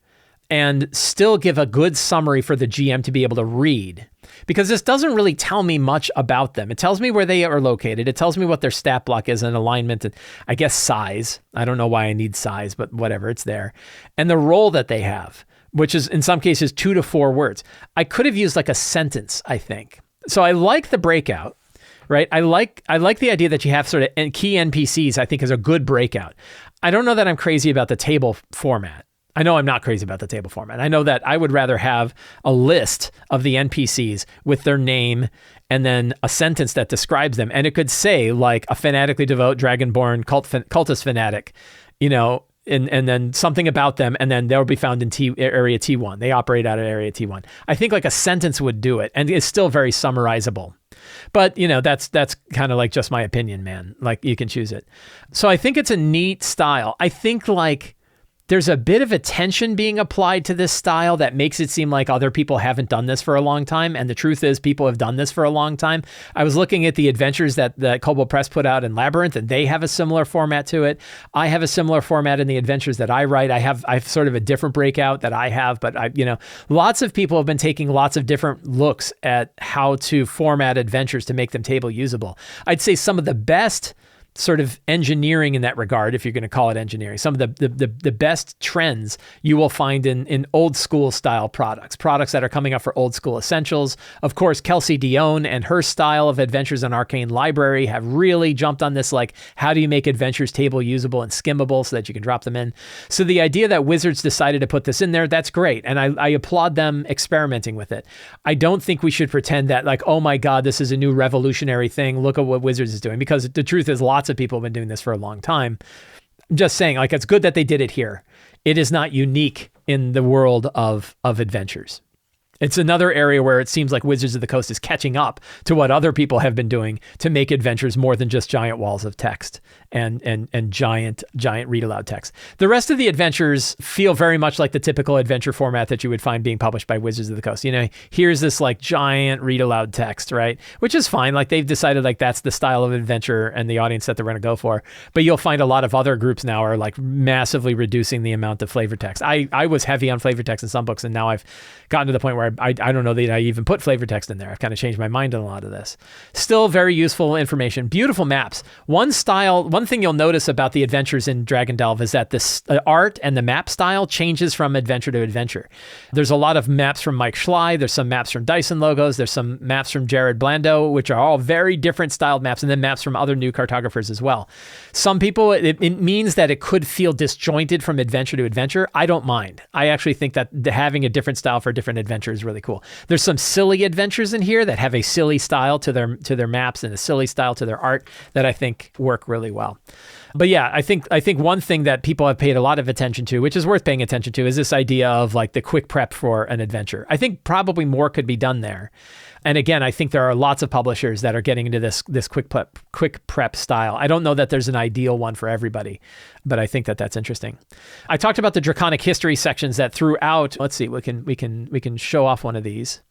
and still give a good summary for the GM to be able to read. Because this doesn't really tell me much about them. It tells me where they are located. It tells me what their stat block is and alignment and I guess size. I don't know why I need size, but whatever, it's there. And the role that they have, which is in some cases 2 to 4 words. I could have used like a sentence, I think. So I like the breakout, right? I like the idea that you have sort of key NPCs, I think is a good breakout. I don't know that I'm crazy about the table format. I know I'm not crazy about the table format. I know that I would rather have a list of the NPCs with their name and then a sentence that describes them. And it could say like a fanatically devout dragonborn cultist fanatic, and then something about them. And then they'll be found in area T1. They operate out of area T1. I think like a sentence would do it. And it's still very summarizable. But, that's kind of like just my opinion, man. Like you can choose it. So I think it's a neat style. I think like, there's a bit of attention being applied to this style that makes it seem like other people haven't done this for a long time. And the truth is people have done this for a long time. I was looking at the adventures that Kobold Press put out in Labyrinth, and they have a similar format to it. I have a similar format in the adventures that I write. I have sort of a different breakout that I have, but lots of people have been taking lots of different looks at how to format adventures to make them table usable. I'd say some of the best sort of engineering in that regard, if you're going to call it engineering, some of the best trends you will find in old school style products that are coming up for old school essentials. Of course, Kelsey Dione and her style of Adventures in Arcane Library have really jumped on this, like, how do you make adventures table usable and skimmable so that you can drop them in? So the idea that Wizards decided to put this in there, that's great. And I applaud them experimenting with it. I don't think we should pretend that like, oh my God, this is a new revolutionary thing. Look at what Wizards is doing, because the truth is lots of people have been doing this for a long time. I'm just saying, like, it's good that they did it here. It is not unique in the world of adventures. It's another area where it seems like Wizards of the Coast is catching up to what other people have been doing to make adventures more than just giant walls of text and giant read aloud text. The rest of the adventures feel very much like the typical adventure format that you would find being published by Wizards of the Coast. Here's this like giant read aloud text, right? Which is fine. Like they've decided like that's the style of adventure and the audience that they're going to go for. But you'll find a lot of other groups now are like massively reducing the amount of flavor text. I was heavy on flavor text in some books, and now I've gotten to the point where I don't know that I even put flavor text in there. I've kind of changed my mind on a lot of this. Still very useful information. Beautiful maps. One thing you'll notice about the adventures in Dragon Delve is that this art and the map style changes from adventure to adventure. There's a lot of maps from Mike Schley. There's some maps from Dyson Logos. There's some maps from Jared Blando, which are all very different styled maps, and then maps from other new cartographers as well. Some people, it means that it could feel disjointed from adventure to adventure. I don't mind. I actually think that having a different style for different adventures is really cool. There's some silly adventures in here that have a silly style to their maps and a silly style to their art that I think work really well. But yeah, I think one thing that people have paid a lot of attention to, which is worth paying attention to, is this idea of like the quick prep for an adventure. I think probably more could be done there. And again, I think there are lots of publishers that are getting into this quick prep style. I don't know that there's an ideal one for everybody, but I think that that's interesting. I talked about the Draconic History sections that throughout. Let's see, we can show off one of these.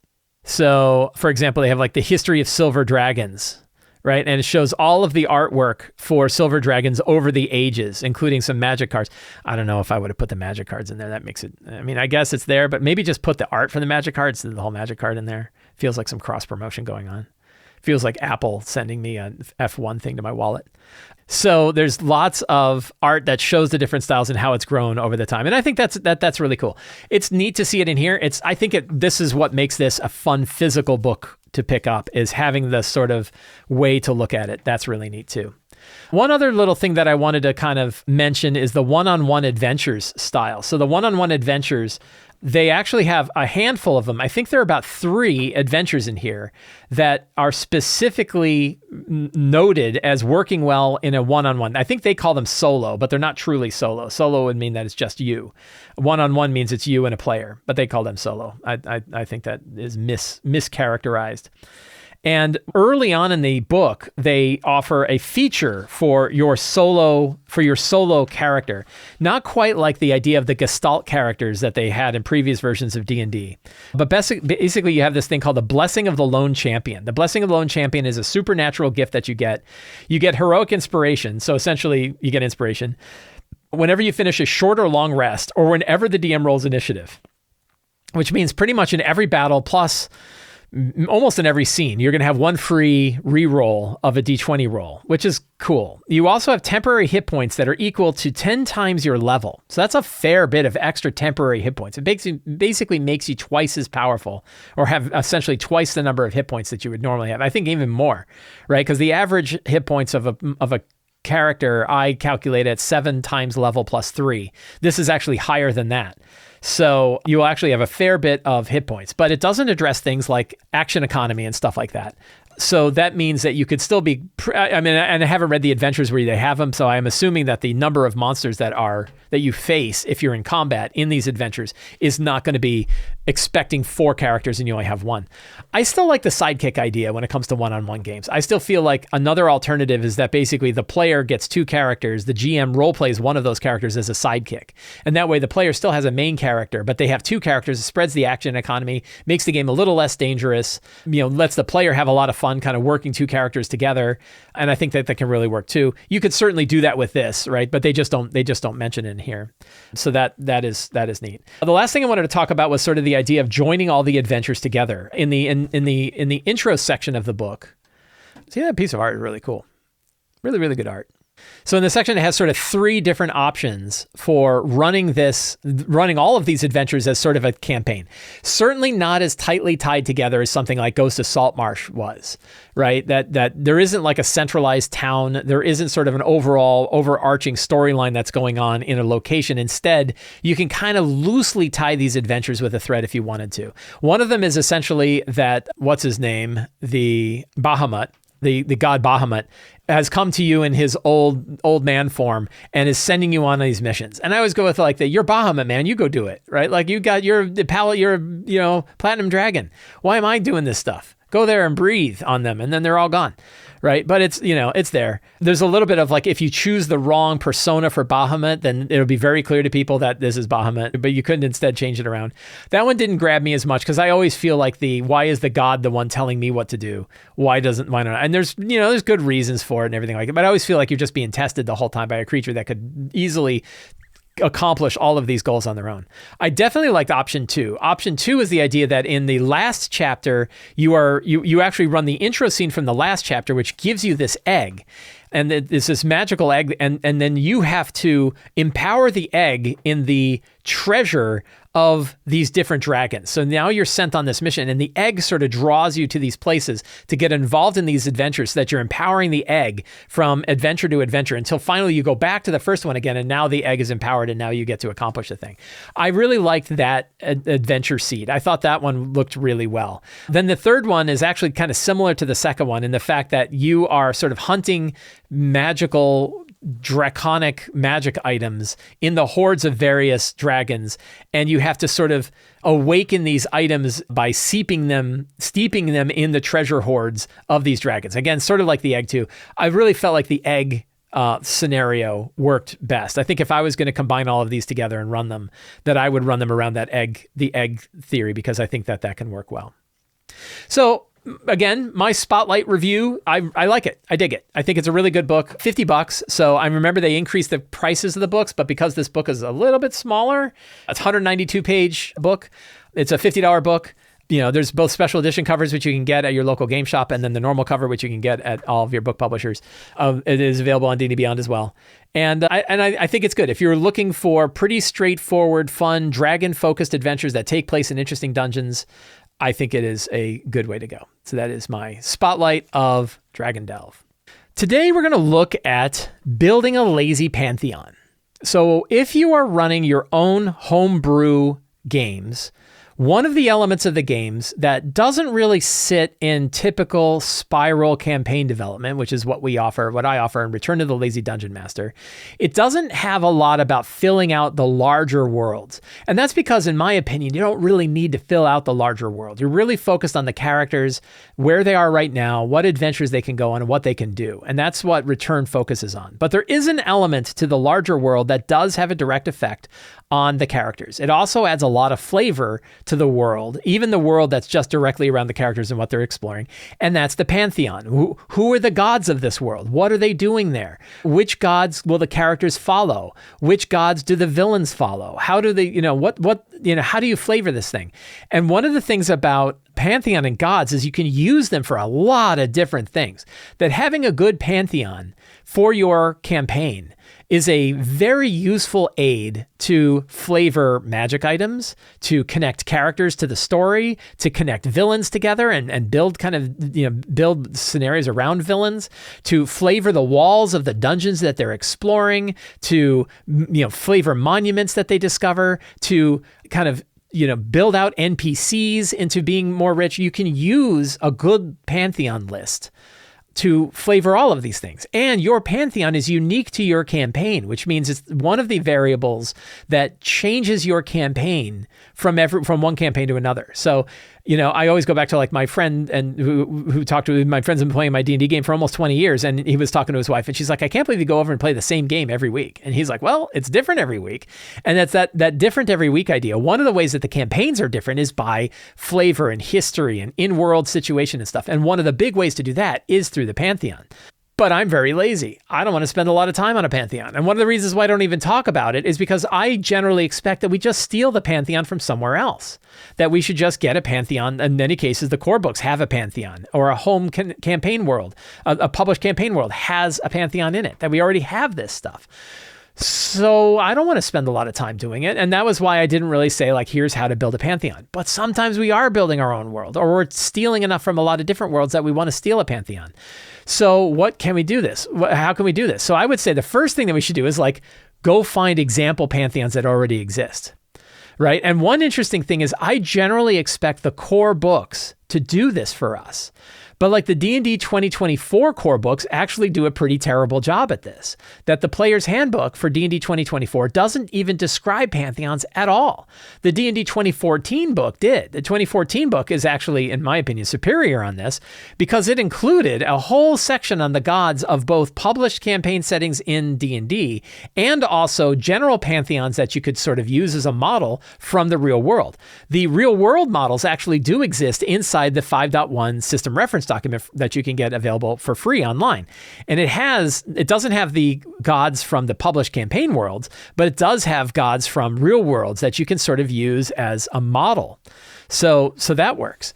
So, for example, they have like the history of silver dragons, right? And it shows all of the artwork for silver dragons over the ages, including some magic cards. I don't know if I would have put the magic cards in there. That makes it, I mean, I guess it's there, but maybe just put the art for the magic cards, the whole magic card in there. Feels like some cross promotion going on. Feels like Apple sending me an F1 thing to my wallet. So there's lots of art that shows the different styles and how it's grown over the time. And I think that's really cool. It's neat to see it in here. This is what makes this a fun physical book to pick up, is having the sort of way to look at it. That's really neat too. One other little thing that I wanted to kind of mention is the one-on-one adventures style. So the one-on-one adventures, they actually have a handful of them. I think there are about 3 adventures in here that are specifically noted as working well in a one-on-one. I think they call them solo, but they're not truly solo. Solo would mean that it's just you. One-on-one means it's you and a player, but they call them solo. I think that is mischaracterized. And early on in the book, they offer a feature for your solo character. Not quite like the idea of the Gestalt characters that they had in previous versions of D&D. But basically, you have this thing called the Blessing of the Lone Champion. The Blessing of the Lone Champion is a supernatural gift that you get. You get heroic inspiration. So essentially, you get inspiration whenever you finish a short or long rest, or whenever the DM rolls initiative, which means pretty much in every battle, plus almost in every scene, you're going to have one free reroll of a D20 roll, which is cool. You also have temporary hit points that are equal to 10 times your level. So that's a fair bit of extra temporary hit points. It basically makes you twice as powerful, or have essentially twice the number of hit points that you would normally have. I think even more, right? Because the average hit points of a character I calculate at 7 times level plus 3. This is actually higher than that. So you'll actually have a fair bit of hit points, but it doesn't address things like action economy and stuff like that. So that means that you could still be, and I haven't read the adventures where they have them, so I'm assuming that the number of monsters that you face if you're in combat in these adventures is not going to be expecting 4 characters and you only have 1. I still like the sidekick idea when it comes to one-on-one games. I still feel like another alternative is that basically the player gets 2 characters, the GM role plays one of those characters as a sidekick. And that way the player still has a main character, but they have 2 characters. It spreads the action economy, makes the game a little less dangerous, lets the player have a lot of fun kind of working 2 characters together. And I think that can really work too. You could certainly do that with this, right? But they just don't mention it in here. So that is neat. The last thing I wanted to talk about was sort of the idea of joining all the adventures together in the intro section of the book. See, that piece of art is really cool. Really, really good art. So in the section, it has sort of 3 different options for running all of these adventures as sort of a campaign. Certainly not as tightly tied together as something like Ghost of Saltmarsh was, right? That there isn't like a centralized town. There isn't sort of an overall overarching storyline that's going on in a location. Instead, you can kind of loosely tie these adventures with a thread if you wanted to. One of them is essentially that, what's his name? The Bahamut, the god Bahamut, has come to you in his old man form and is sending you on these missions. And I always go with like you're Bahamut, man, you go do it, right? Like you're Platinum Dragon. Why am I doing this stuff? Go there and breathe on them and then they're all gone, right? But it's there. There's a little bit of like, if you choose the wrong persona for Bahamut, then it'll be very clear to people that this is Bahamut, but you couldn't instead change it around. That one didn't grab me as much because I always feel like why is the god the one telling me what to do? Why not? And there's good reasons for it and everything like that, but I always feel like you're just being tested the whole time by a creature that could easily accomplish all of these goals on their own. I definitely liked option 2. Option 2 is the idea that in the last chapter, you actually run the intro scene from the last chapter, which gives you this egg. and it's this magical egg, and then you have to empower the egg in the treasure of these different dragons. So now you're sent on this mission, and the egg sort of draws you to these places to get involved in these adventures, so that you're empowering the egg from adventure to adventure until finally you go back to the first one again, and now the egg is empowered, and now you get to accomplish the thing. I really liked that adventure seed. I thought that one looked really well. Then the third one is actually kind of similar to the second one in the fact that you are sort of hunting magical draconic magic items in the hordes of various dragons, and you have to sort of awaken these items by steeping them in the treasure hoards of these dragons. Again, sort of like the egg too. I really felt like the egg scenario worked best. I think if I was going to combine all of these together and run them, that I would run them around the egg theory, because I think that can work well. So again, my spotlight review, I like it. I dig it. I think it's a really good book. $50. So I remember they increased the prices of the books, but because this book is a little bit smaller, it's a 192-page book. It's a $50 book. You know, there's both special edition covers, which you can get at your local game shop, and then the normal cover, which you can get at all of your book publishers. It is available on D&D Beyond as well. And I think it's good. If you're looking for pretty straightforward, fun, dragon-focused adventures that take place in interesting dungeons, I think it is a good way to go. So that is my spotlight of Dragon Delve. Today, we're going to look at building a lazy Pantheon. So if you are running your own homebrew games, one of the elements of the games that doesn't really sit in typical spiral campaign development, which is what I offer in Return to the Lazy Dungeon Master, it doesn't have a lot about filling out the larger worlds. And that's because, in my opinion, you don't really need to fill out the larger world. You're really focused on the characters, where they are right now, what adventures they can go on, and what they can do. And that's what Return focuses on. But there is an element to the larger world that does have a direct effect on the characters. It also adds a lot of flavor to the world, even the world that's just directly around the characters and what they're exploring. And that's the Pantheon. Who are the gods of this world? What are they doing there? Which gods will the characters follow? Which gods do the villains follow? How do they, how do you flavor this thing? And one of the things about Pantheon and gods is you can use them for a lot of different things. That having a good Pantheon for your campaign is a very useful aid to flavor magic items, to connect characters to the story, to connect villains together and build build scenarios around villains, to flavor the walls of the dungeons that they're exploring, to flavor monuments that they discover, to kind of build out NPCs into being more rich. You can use a good Pantheon list to flavor all of these things. And your Pantheon is unique to your campaign, which means it's one of the variables that changes your campaign from one campaign to another. So, I always go back to like my friend and who talked to my friends and playing my D&D game for almost 20 years. And he was talking to his wife and she's like, I can't believe you go over and play the same game every week. And he's like, well, it's different every week. And that's that different every week idea. One of the ways that the campaigns are different is by flavor and history and in-world situation and stuff. And one of the big ways to do that is through the Pantheon. But I'm very lazy. I don't want to spend a lot of time on a Pantheon. And one of the reasons why I don't even talk about it is because I generally expect that we just steal the Pantheon from somewhere else. That we should just get a Pantheon. In many cases, the core books have a Pantheon, or a home campaign world, a published campaign world has a Pantheon in it, that we already have this stuff. So I don't want to spend a lot of time doing it. And that was why I didn't really say like, here's how to build a Pantheon. But sometimes we are building our own world, or we're stealing enough from a lot of different worlds that we want to steal a Pantheon. So what can we do this? How can we do this? So I would say the first thing that we should do is like, go find example Pantheons that already exist, right? And one interesting thing is I generally expect the core books to do this for us. But like the D&D 2024 core books actually do a pretty terrible job at this. That the player's handbook for D&D 2024 doesn't even describe pantheons at all. The D&D 2014 book did. The 2014 book is actually, in my opinion, superior on this because it included a whole section on the gods of both published campaign settings in D&D and also general pantheons that you could sort of use as a model from the real world. The real world models actually do exist inside the 5.1 system reference document that you can get available for free online. And it doesn't have the gods from the published campaign worlds, but it does have gods from real worlds that you can sort of use as a model. So that works.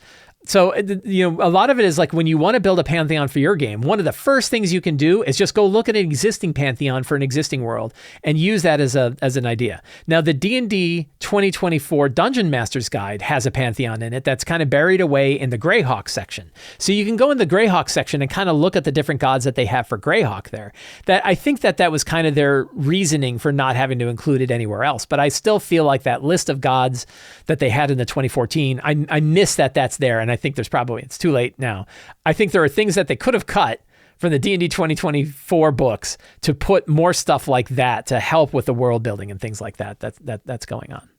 So, a lot of it is like when you want to build a Pantheon for your game, one of the first things you can do is just go look at an existing Pantheon for an existing world and use that as an idea. Now, the D&D 2024 Dungeon Master's Guide has a Pantheon in it that's kind of buried away in the Greyhawk section. So you can go in the Greyhawk section and kind of look at the different gods that they have for Greyhawk there. That I think that was kind of their reasoning for not having to include it anywhere else. But I still feel like that list of gods that they had in the 2014, I miss that's there. And I think it's too late now. I think there are things that they could have cut from the D&D 2024 books to put more stuff like that to help with the world building and things like that. That's going on.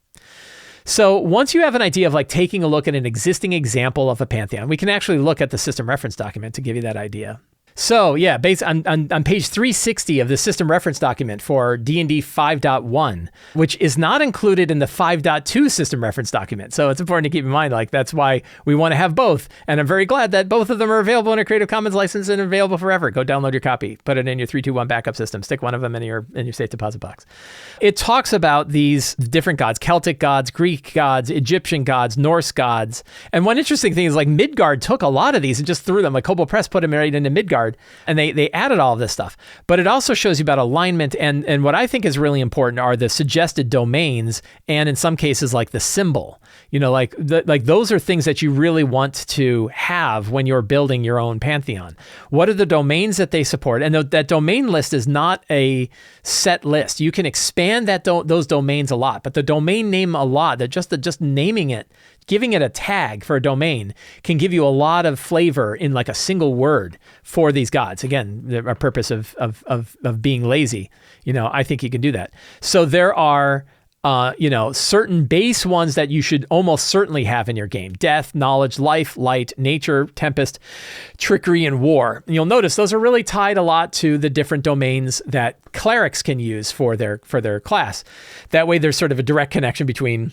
So once you have an idea of like taking a look at an existing example of a Pantheon, we can actually look at the system reference document to give you that idea. So yeah, based on page 360 of the system reference document for D&D 5.1, which is not included in the 5.2 system reference document. So it's important to keep in mind, like that's why we want to have both. And I'm very glad that both of them are available in a Creative Commons license and available forever. Go download your copy, put it in your 321 backup system, stick one of them in your safe deposit box. It talks about these different gods, Celtic gods, Greek gods, Egyptian gods, Norse gods. And one interesting thing is like Midgard took a lot of these and just threw them, like Kobold Press put them right into Midgard. And they added all of this stuff. But it also shows you about alignment. And what I think is really important are the suggested domains. And in some cases, like the symbol, like those are things that you really want to have when you're building your own Pantheon. What are the domains that they support? And that domain list is not a set list. You can expand those domains a lot, but the domain name a lot, that just naming it, giving it a tag for a domain can give you a lot of flavor in like a single word for these gods. Again, the purpose of being lazy, I think you can do that. So there are, certain base ones that you should almost certainly have in your game: death, knowledge, life, light, nature, tempest, trickery, and war. And you'll notice those are really tied a lot to the different domains that clerics can use for their class. That way there's sort of a direct connection between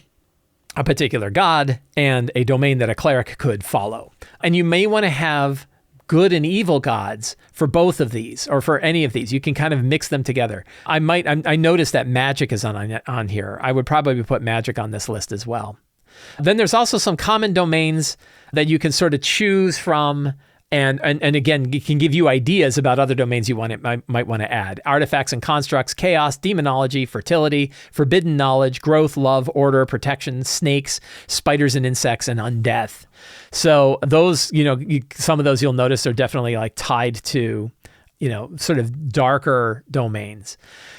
a particular god and a domain that a cleric could follow. And you may want to have good and evil gods for both of these, or for any of these. You can kind of mix them together. I noticed that magic is on here. I would probably put magic on this list as well. Then there's also some common domains that you can sort of choose from. And again, it can give you ideas about other domains you might want to add: artifacts and constructs, chaos, demonology, fertility, forbidden knowledge, growth, love, order, protection, snakes, spiders and insects, and undeath. So those, some of those you'll notice are definitely like tied to, sort of darker domains.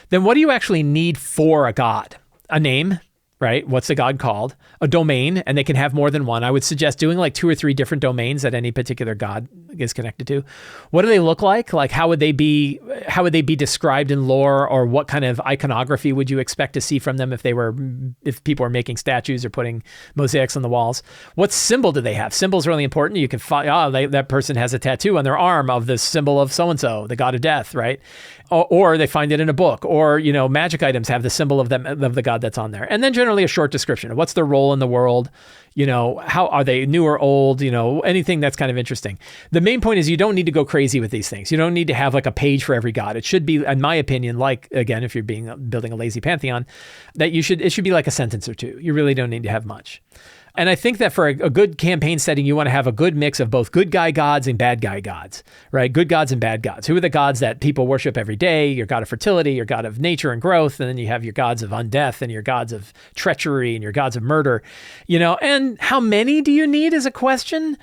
Then what do you actually need for a god? A name. Right? What's the god called? A domain, and they can have more than one. I would suggest doing like 2 or 3 different domains that any particular god is connected to. What do they look like? Like how would they be described in lore, or what kind of iconography would you expect to see from them if people are making statues or putting mosaics on the walls? What symbol do they have? Symbol's really important. You can find, that person has a tattoo on their arm of the symbol of so-and-so, the god of death, right? Or they find it in a book, or, magic items have the symbol of the god that's on there. And then generally a short description of what's their role in the world, how are they new or old, anything that's kind of interesting. The main point is you don't need to go crazy with these things. You don't need to have like a page for every god. It should be, in my opinion, like, again, if you're building a lazy Pantheon, that it should be like a sentence or two. You really don't need to have much. And I think that for a good campaign setting, you want to have a good mix of both good guy gods and bad guy gods, right? Good gods and bad gods. Who are the gods that people worship every day? Your god of fertility, your god of nature and growth, and then you have your gods of undeath and your gods of treachery and your gods of murder, and how many do you need is a question.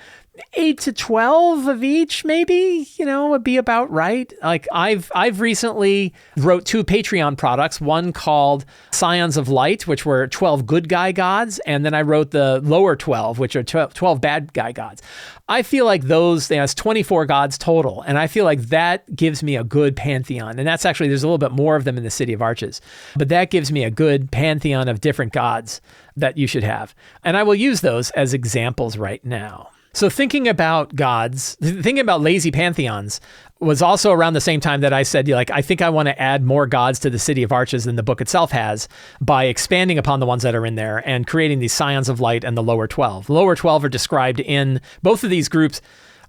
8 to 12 of each, maybe, would be about right. Like I've recently wrote 2 Patreon products, one called Scions of Light, which were 12 good guy gods. And then I wrote the lower 12, which are 12 bad guy gods. I feel like those, that's 24 gods total. And I feel like that gives me a good pantheon. And that's actually, there's a little bit more of them in the City of Arches, but that gives me a good pantheon of different gods that you should have. And I will use those as examples right now. So thinking about lazy pantheons was also around the same time that I said, I think I want to add more gods to the City of Arches than the book itself has by expanding upon the ones that are in there and creating these Scions of Light and the lower 12. The lower 12 are described in, both of these groups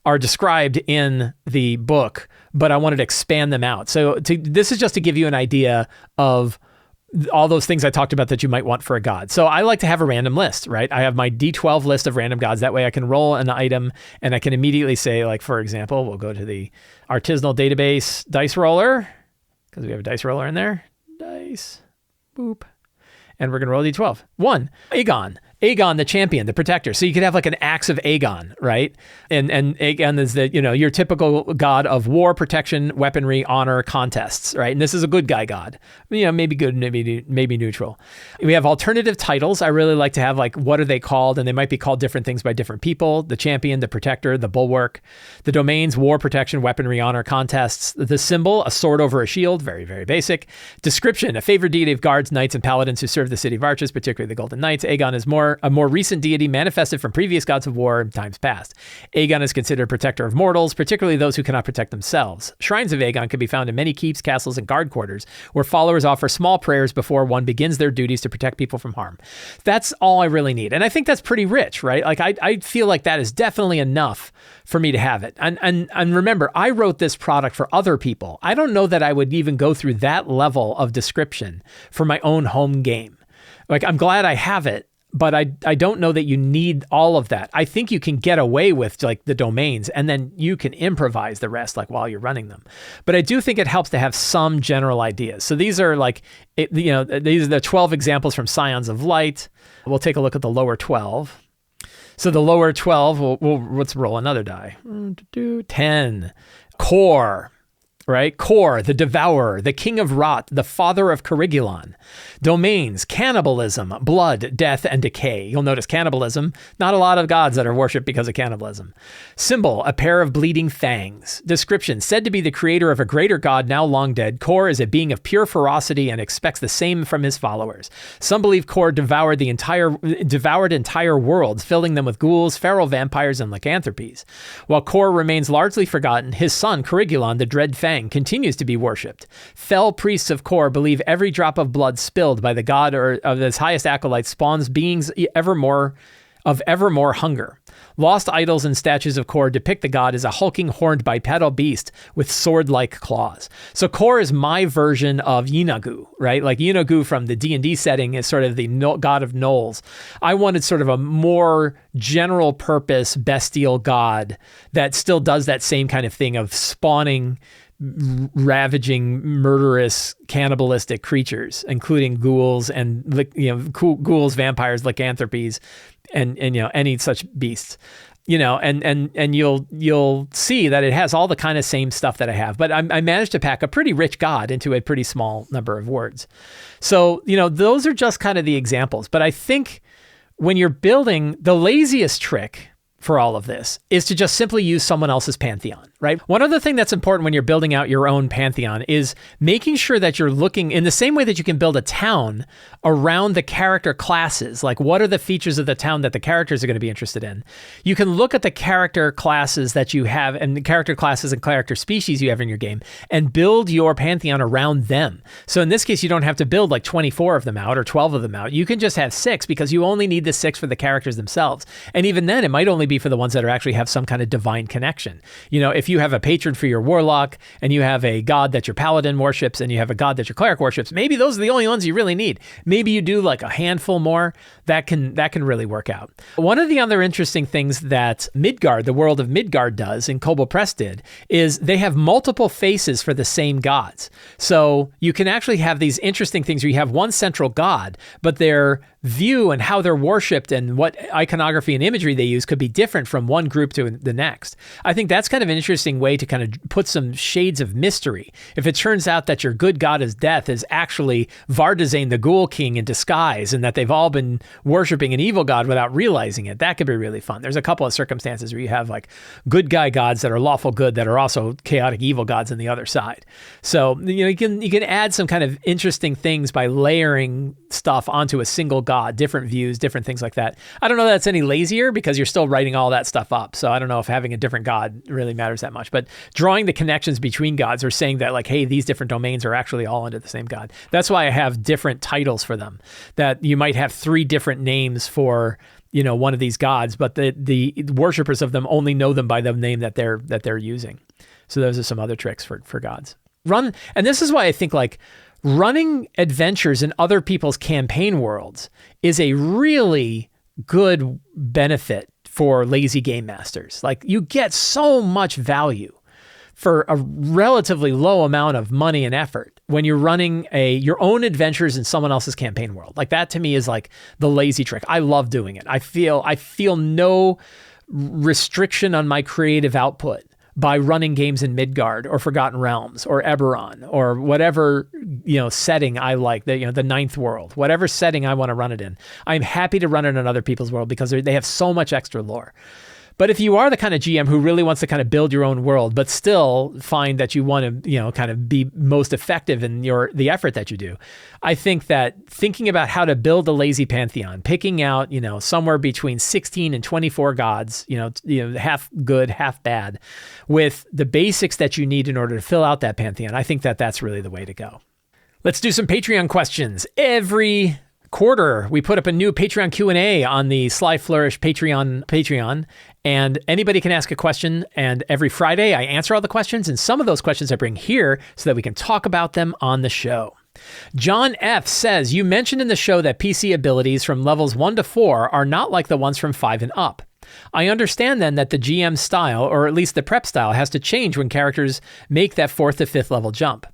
are described in the book, but I wanted to expand them out. So this is just to give you an idea of all those things I talked about that you might want for a god. So I like to have a random list, right? I have my D12 list of random gods. That way I can roll an item and I can immediately say, like, for example, we'll go to the Artisanal database dice roller, because we have a dice roller in there. Dice, boop. And we're going to roll D12. 1, Aegon. Aegon, the champion, the protector. So you could have like an axe of Aegon, right? And Aegon is the, your typical god of war, protection, weaponry, honor, contests, right? And this is a good guy god. Maybe good, maybe neutral. We have alternative titles. I really like to have like, what are they called? And they might be called different things by different people. The champion, the protector, the bulwark. The domains, war, protection, weaponry, honor, contests. The symbol, a sword over a shield, very, very basic. Description, a favored deity of guards, knights, and paladins who serve the city of arches, particularly the Golden Knights. Aegon is a more recent deity manifested from previous gods of war in times past. Aegon is considered protector of mortals, particularly those who cannot protect themselves. Shrines of Aegon can be found in many keeps, castles, and guard quarters, where followers offer small prayers before one begins their duties to protect people from harm. That's all I really need. And I think that's pretty rich, right? Like I feel like that is definitely enough for me to have it. And remember, I wrote this product for other people. I don't know that I would even go through that level of description for my own home game. Like, I'm glad I have it, but I don't know that you need all of that. I think you can get away with like the domains and then you can improvise the rest like while you're running them. But I do think it helps to have some general ideas. So these are like, these are the 12 examples from Scions of Light. We'll take a look at the lower 12. So the lower 12, let's roll another die. 10. Core. Right? Core, the Devourer, the King of Rot, the Father of Corrigulon. Domains, cannibalism, blood, death, and decay. You'll notice cannibalism, not a lot of gods that are worshipped because of cannibalism. Symbol, a pair of bleeding fangs. Description, said to be the creator of a greater god now long dead, Core is a being of pure ferocity and expects the same from his followers. Some believe Core devoured entire worlds, filling them with ghouls, feral vampires, and lycanthropes. While Core remains largely forgotten, his son, Corrigulon, the Dread Fang, continues to be worshipped. Fell priests of Core believe every drop of blood spilled by the god or of his highest acolytes spawns beings ever more hunger. Lost idols and statues of Core depict the god as a hulking horned bipedal beast with sword-like claws. So Core is my version of Yeenoghu, right? Like Yeenoghu from the D&D setting is sort of the god of gnolls. I wanted sort of a more general purpose bestial god that still does that same kind of thing of spawning ravaging, murderous, cannibalistic creatures, including ghouls and ghouls, vampires, lycanthropes, and any such beasts. And you'll see that it has all the kind of same stuff that I have, but I managed to pack a pretty rich god into a pretty small number of words. So those are just kind of the examples. But I think when you're building, the laziest trick for all of this is to just simply use someone else's Pantheon, right? One other thing that's important when you're building out your own Pantheon is making sure that you're looking in the same way that you can build a town around the character classes. Like, what are the features of the town that the characters are going to be interested in? You can look at the character classes that you have and the character classes and character species you have in your game and build your Pantheon around them. So in this case, you don't have to build like 24 of them out or 12 of them out. You can just have 6 because you only need the 6 for the characters themselves. And even then, it might only be for the ones that are actually have some kind of divine connection. If you have a patron for your warlock and you have a god that your paladin worships and you have a god that your cleric worships, maybe those are the only ones you really need. Maybe you do like a handful more. That can really work out. One of the other interesting things that Midgard, the world of Midgard does, and Kobold Press did, is they have multiple faces for the same gods. So you can actually have these interesting things where you have one central god, but their view and how they're worshipped and what iconography and imagery they use could be different from one group to the next. I think that's kind of an interesting way to kind of put some shades of mystery. If it turns out that your good god is death is actually Vardazane, the Ghoul King in disguise, and that they've all been worshiping an evil god without realizing it, that could be really fun. There's a couple of circumstances where you have like good guy gods that are lawful good that are also chaotic evil gods on the other side. So you can add some kind of interesting things by layering stuff onto a single god, different views, different things like that. I don't know that that's any lazier because you're still writing all that stuff up. So I don't know if having a different god really matters that much, but drawing the connections between gods or saying that like, hey, these different domains are actually all under the same god. That's why I have different titles for them, that you might have 3 different names for one of these gods, but the worshipers of them only know them by the name that they're using. So those are some other tricks for gods. And this is why I think like running adventures in other people's campaign worlds is a really good benefit for lazy game masters. Like, you get so much value for a relatively low amount of money and effort when you're running your own adventures in someone else's campaign world. Like, that to me is like the lazy trick. I love doing it. I feel no restriction on my creative output by running games in Midgard or Forgotten Realms or Eberron or whatever, setting I like, the Ninth World, whatever setting I want to run it in. I'm happy to run it in other people's world because they have so much extra lore. But if you are the kind of GM who really wants to kind of build your own world, but still find that you want to, kind of be most effective in the effort that you do, I think that thinking about how to build a lazy pantheon, picking out, somewhere between 16 and 24 gods, half good, half bad, with the basics that you need in order to fill out that pantheon, I think that that's really the way to go. Let's do some Patreon questions. Every quarter, we put up a new Patreon Q&A on the Sly Flourish Patreon, and anybody can ask a question, and every Friday I answer all the questions, and some of those questions I bring here so that we can talk about them on the show. John F. says, you mentioned in the show that PC abilities from levels 1 to 4 are not like the ones from 5 and up. I understand then that the GM style, or at least the prep style, has to change when characters make that 4th to 5th level jump.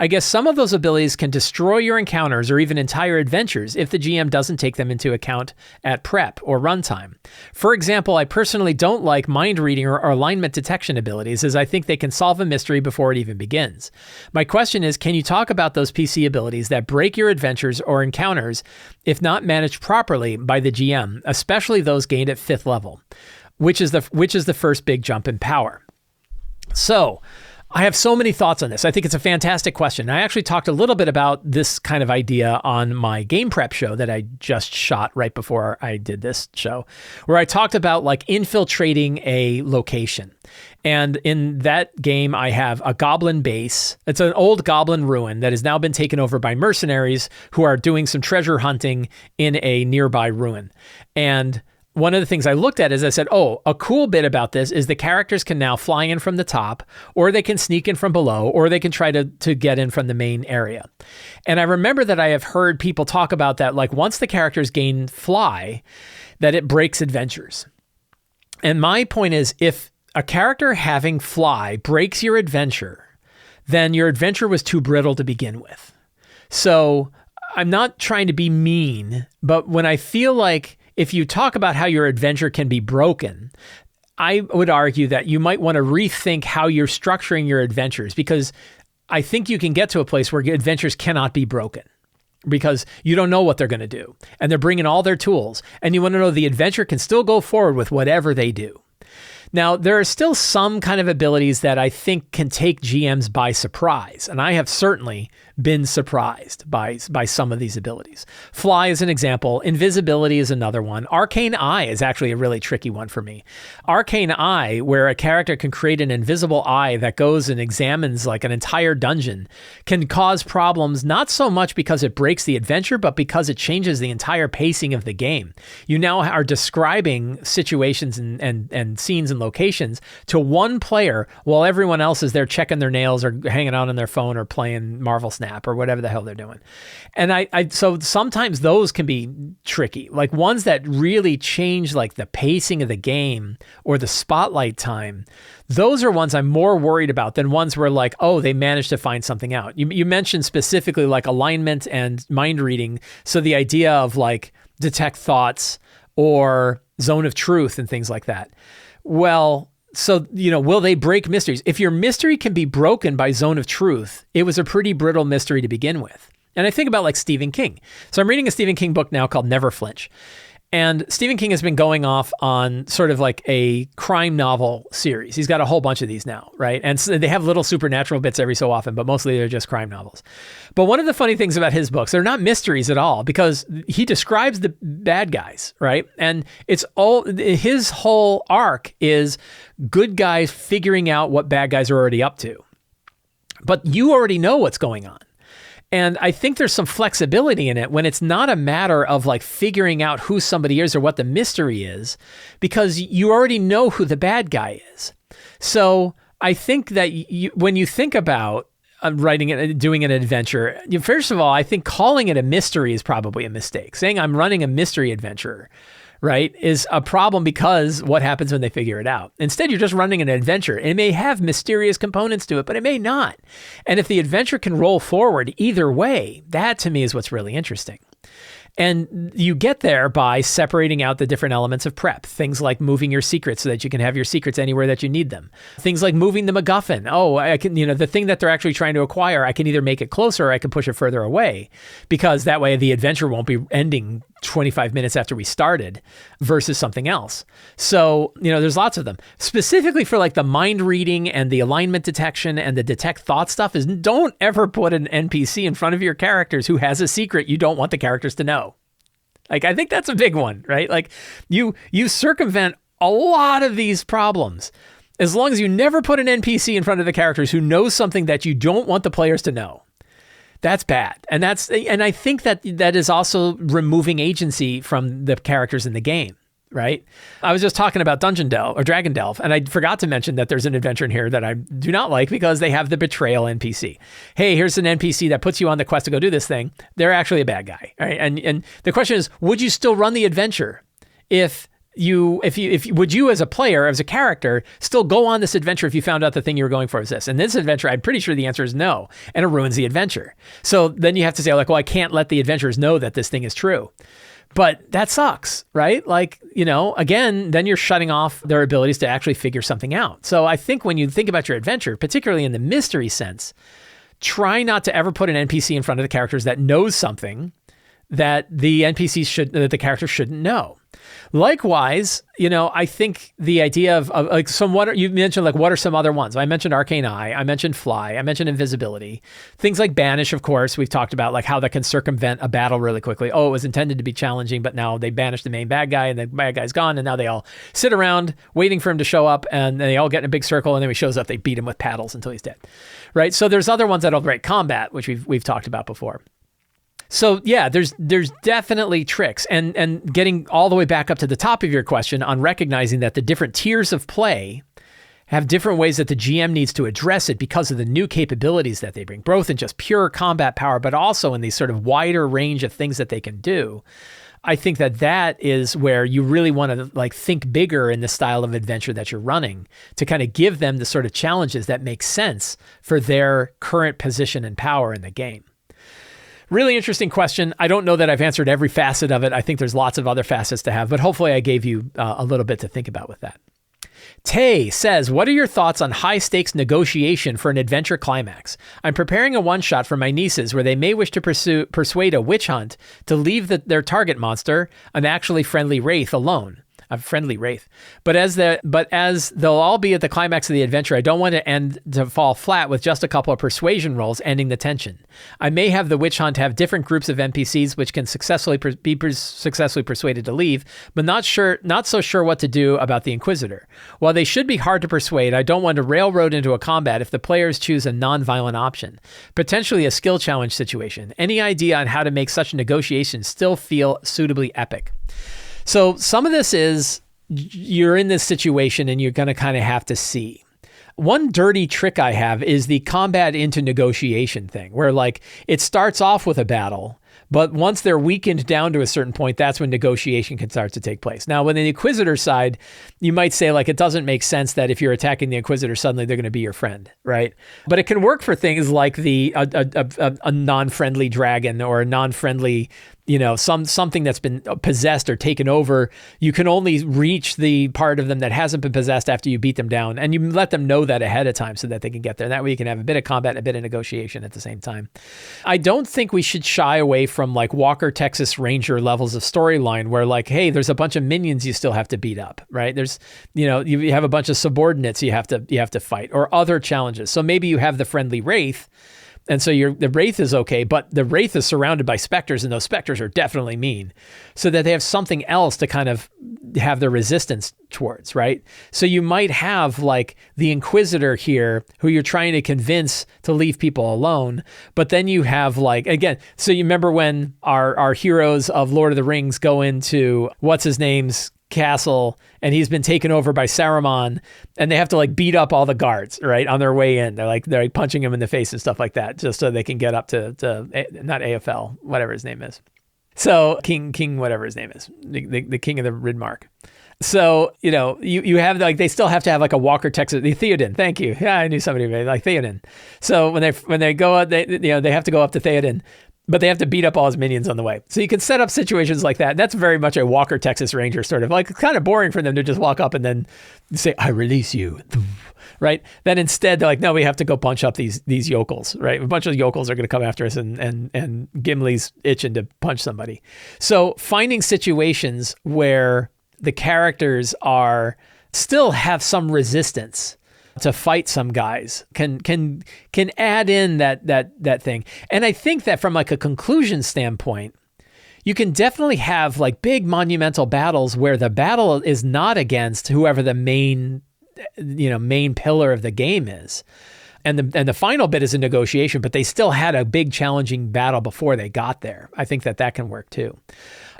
I guess some of those abilities can destroy your encounters or even entire adventures if the GM doesn't take them into account at prep or runtime. For example, I personally don't like mind reading or alignment detection abilities, as I think they can solve a mystery before it even begins. My question is, can you talk about those PC abilities that break your adventures or encounters if not managed properly by the GM, especially those gained at 5th level, which is the first big jump in power? So, I have so many thoughts on this. I think it's a fantastic question. I actually talked a little bit about this kind of idea on my game prep show that I just shot right before I did this show, where I talked about like infiltrating a location. And in that game, I have a goblin base. It's an old goblin ruin that has now been taken over by mercenaries who are doing some treasure hunting in a nearby ruin. And one of the things I looked at is I said, a cool bit about this is the characters can now fly in from the top, or they can sneak in from below, or they can try to get in from the main area. And I remember that I have heard people talk about that, like once the characters gain fly, that it breaks adventures. And my point is, if a character having fly breaks your adventure, then your adventure was too brittle to begin with. So I'm not trying to be mean, but when I feel like if you talk about how your adventure can be broken, I would argue that you might want to rethink how you're structuring your adventures, because I think you can get to a place where adventures cannot be broken because you don't know what they're going to do. And they're bringing all their tools, and you want to know the adventure can still go forward with whatever they do. Now, there are still some kind of abilities that I think can take GMs by surprise, and I have certainly been surprised by some of these abilities. Fly is an example. Invisibility is another one. Arcane Eye is actually a really tricky one for me. Arcane Eye, where a character can create an invisible eye that goes and examines like an entire dungeon, can cause problems not so much because it breaks the adventure, but because it changes the entire pacing of the game. You now are describing situations and scenes and locations to one player while everyone else is there checking their nails or hanging out on their phone or playing Marvel Snap or whatever the hell they're doing. And so sometimes those can be tricky, like ones that really change like the pacing of the game or the spotlight time. Those are ones I'm more worried about than ones where like, they managed to find something out. You mentioned specifically like alignment and mind reading. So the idea of like detect thoughts or zone of truth and things like that. Well, so, will they break mysteries? If your mystery can be broken by zone of truth, it was a pretty brittle mystery to begin with. And I think about like Stephen King. So I'm reading a Stephen King book now called Never Flinch. And Stephen King has been going off on sort of like a crime novel series. He's got a whole bunch of these now, right? And so they have little supernatural bits every so often, but mostly they're just crime novels. But one of the funny things about his books, they're not mysteries at all because he describes the bad guys, right? And it's all, his whole arc is good guys figuring out what bad guys are already up to. But you already know what's going on. And I think there's some flexibility in it when it's not a matter of like figuring out who somebody is or what the mystery is, because you already know who the bad guy is. So I think that when you think about doing an adventure, first of all, I think calling it a mystery is probably a mistake. Saying I'm running a mystery adventure, right, is a problem because what happens when they figure it out? Instead, you're just running an adventure. It may have mysterious components to it, but it may not. And if the adventure can roll forward either way, that to me is what's really interesting. And you get there by separating out the different elements of prep. Things like moving your secrets so that you can have your secrets anywhere that you need them. Things like moving the MacGuffin. Oh, I can, the thing that they're actually trying to acquire, I can either make it closer or I can push it further away, because that way the adventure won't be ending 25 minutes after we started versus something else. So, there's lots of them. Specifically for like the mind reading and the alignment detection and the detect thought stuff is don't ever put an NPC in front of your characters who has a secret you don't want the characters to know. Like, I think that's a big one, right? Like you circumvent a lot of these problems as long as you never put an NPC in front of the characters who knows something that you don't want the players to know. That's bad. And I think that is also removing agency from the characters in the game, right? I was just talking about Dungeon Delve or Dragon Delve, and I forgot to mention that there's an adventure in here that I do not like because they have the betrayal NPC. Hey, here's an NPC that puts you on the quest to go do this thing. They're actually a bad guy, right? And the question is, would you still run the adventure if would you as a player, as a character, still go on this adventure if you found out the thing you were going for is this? And this adventure, I'm pretty sure the answer is no, and it ruins the adventure. So then you have to say like, well, I can't let the adventurers know that this thing is true. But that sucks, right? Like, again, then you're shutting off their abilities to actually figure something out. So I think when you think about your adventure, particularly in the mystery sense, try not to ever put an NPC in front of the characters that knows something that the the character shouldn't know. Likewise, I think the idea of like you mentioned, like, what are some other ones? I mentioned Arcane Eye, I mentioned Fly, I mentioned Invisibility. Things like Banish, of course, we've talked about, like how that can circumvent a battle really quickly. Oh, it was intended to be challenging, but now they banished the main bad guy and the bad guy's gone, and now they all sit around waiting for him to show up, and they all get in a big circle, and then when he shows up, they beat him with paddles until he's dead, right? So there's other ones that'll break combat, which we've talked about before. So yeah, there's definitely tricks, and getting all the way back up to the top of your question on recognizing that the different tiers of play have different ways that the GM needs to address it because of the new capabilities that they bring, both in just pure combat power, but also in these sort of wider range of things that they can do. I think that is where you really want to like think bigger in the style of adventure that you're running to kind of give them the sort of challenges that make sense for their current position and power in the game. Really interesting question. I don't know that I've answered every facet of it. I think there's lots of other facets to have, but hopefully I gave you a little bit to think about with that. Tay says, what are your thoughts on high stakes negotiation for an adventure climax? I'm preparing a one-shot for my nieces where they may wish to persuade a witch hunt to leave their target monster, an actually friendly wraith, alone. A friendly wraith. But as they'll all be at the climax of the adventure, I don't want to fall flat with just a couple of persuasion rolls ending the tension. I may have the witch hunt have different groups of NPCs which can successfully be successfully persuaded to leave, but not so sure what to do about the Inquisitor. While they should be hard to persuade, I don't want to railroad into a combat if the players choose a non-violent option, potentially a skill challenge situation. Any idea on how to make such negotiations still feel suitably epic? So some of this is you're in this situation and you're going to kind of have to see. One dirty trick I have is the combat into negotiation thing, where like it starts off with a battle, but once they're weakened down to a certain point, that's when negotiation can start to take place. Now, with the Inquisitor side, you might say like it doesn't make sense that if you're attacking the Inquisitor, suddenly they're going to be your friend, right? But it can work for things like a non-friendly dragon or a non-friendly, something that's been possessed or taken over. You can only reach the part of them that hasn't been possessed after you beat them down, and you let them know that ahead of time so that they can get there. That way you can have a bit of combat and a bit of negotiation at the same time. I don't think we should shy away from like Walker, Texas Ranger levels of storyline where like, hey, there's a bunch of minions you still have to beat up, right? There's, you have a bunch of subordinates you have to fight, or other challenges. So maybe you have the friendly wraith, and so the wraith is okay, but the wraith is surrounded by specters, and those specters are definitely mean, so that they have something else to kind of have their resistance towards, right? So you might have like the Inquisitor here who you're trying to convince to leave people alone, but then you have like, again, so you remember when our heroes of Lord of the Rings go into what's his name's castle, and he's been taken over by Saruman, and they have to like beat up all the guards, right, on their way in. They're like punching him in the face and stuff like that, just so they can get up to not AFL, whatever his name is. So King, whatever his name is, the king of the Ridmark. So, you have like, they still have to have like a Walker Texas, the Theoden. Thank you. Yeah, I knew somebody made like Theoden. So when they go out, they have to go up to Theoden, but they have to beat up all his minions on the way. So you can set up situations like that. That's very much a Walker Texas Ranger sort of, like, kind of boring for them to just walk up and then say, I release you. Right? Then instead they're like, no, we have to go punch up these yokels, right? A bunch of yokels are going to come after us, and Gimli's itching to punch somebody. So finding situations where the characters still have some resistance to fight some guys can add in that thing. And I think that from like a conclusion standpoint, you can definitely have like big monumental battles where the battle is not against whoever the main pillar of the game is. And the final bit is a negotiation, but they still had a big challenging battle before they got there. I think that can work too.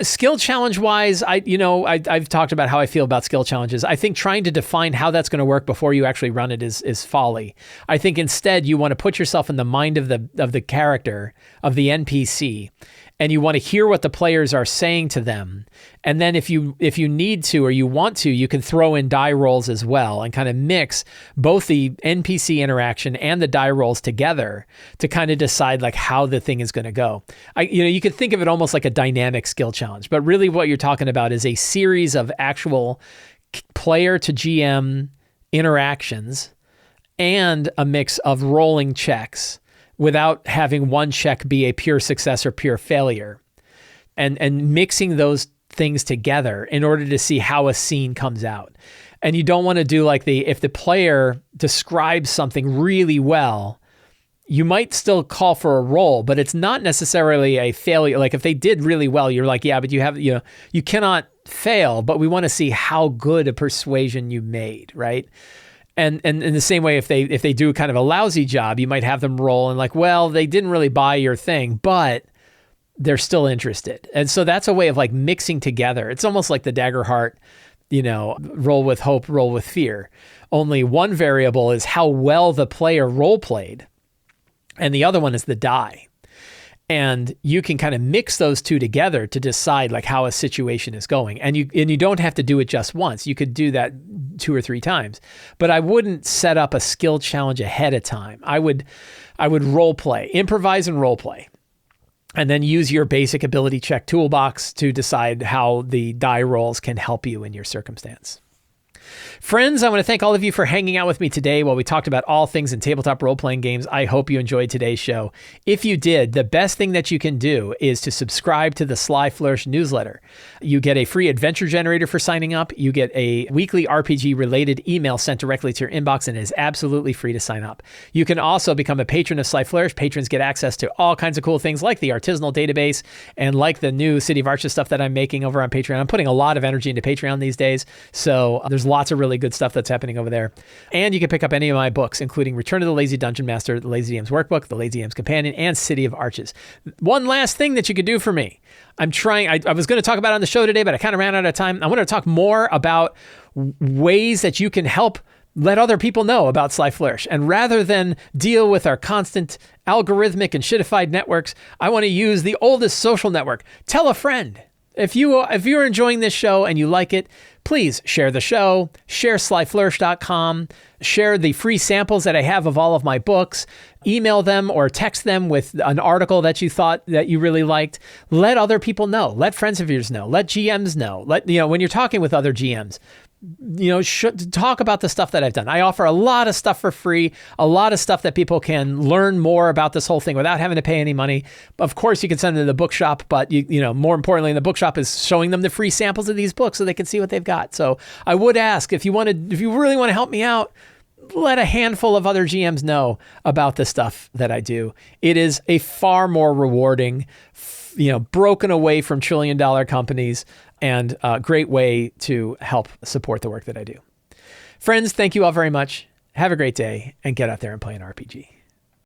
Skill challenge wise, I've talked about how I feel about skill challenges. I think trying to define how that's going to work before you actually run it is folly. I think instead you want to put yourself in the mind of the character, of the NPC, and you want to hear what the players are saying to them. And then if you need to, or you want to, you can throw in die rolls as well and kind of mix both the NPC interaction and the die rolls together to kind of decide like how the thing is going to go. You could think of it almost like a dynamic skill challenge, but really what you're talking about is a series of actual player to GM interactions and a mix of rolling checks without having one check be a pure success or pure failure, and mixing those things together in order to see how a scene comes out. And you don't want to do like if the player describes something really well, you might still call for a roll, but it's not necessarily a failure. Like if they did really well, you're like, yeah, but you cannot fail, but we want to see how good a persuasion you made, right? And in the same way, if they do kind of a lousy job, you might have them roll and like, well, they didn't really buy your thing, but they're still interested. And so that's a way of like mixing together. It's almost like the Daggerheart, roll with hope, roll with fear. Only one variable is how well the player role played, and the other one is the die. And you can kind of mix those two together to decide like how a situation is going. And you don't have to do it just once. You could do that 2 or 3 times. But I wouldn't set up a skill challenge ahead of time. I would role play, improvise and role play. And then use your basic ability check toolbox to decide how the die rolls can help you in your circumstance. Friends, I want to thank all of you for hanging out with me today while we talked about all things in tabletop role-playing games. I hope you enjoyed today's show. If you did, the best thing that you can do is to subscribe to the Sly Flourish newsletter. You get a free adventure generator for signing up. You get a weekly RPG-related email sent directly to your inbox, and it is absolutely free to sign up. You can also become a patron of Sly Flourish. Patrons get access to all kinds of cool things like the Artisanal database and like the new City of Arches stuff that I'm making over on Patreon. I'm putting a lot of energy into Patreon these days, so there's lots of really good stuff that's happening over there. And you can pick up any of my books, including Return of the Lazy Dungeon Master, The Lazy DM's Workbook, The Lazy DM's Companion, and City of Arches. One last thing that you could do for me. I was going to talk about it on the show today, but I kind of ran out of time. I want to talk more about ways that you can help let other people know about Sly Flourish. And rather than deal with our constant algorithmic and shitified networks, I want to use the oldest social network. Tell a friend. If you're enjoying this show and you like it, please share the show, share slyflourish.com, share the free samples that I have of all of my books, email them or text them with an article that you thought that you really liked. Let other people know. Let friends of yours know. Let GMs know. When you're talking with other GMs, talk about the stuff that I've done. I offer a lot of stuff for free, a lot of stuff that people can learn more about this whole thing without having to pay any money. Of course, you can send them to the bookshop, but more importantly, the bookshop is showing them the free samples of these books so they can see what they've got. So I would ask if you really want to help me out, let a handful of other GMs know about the stuff that I do. It is a far more rewarding, broken away from $1 trillion companies, and a great way to help support the work that I do. Friends, thank you all very much. Have a great day, and get out there and play an RPG.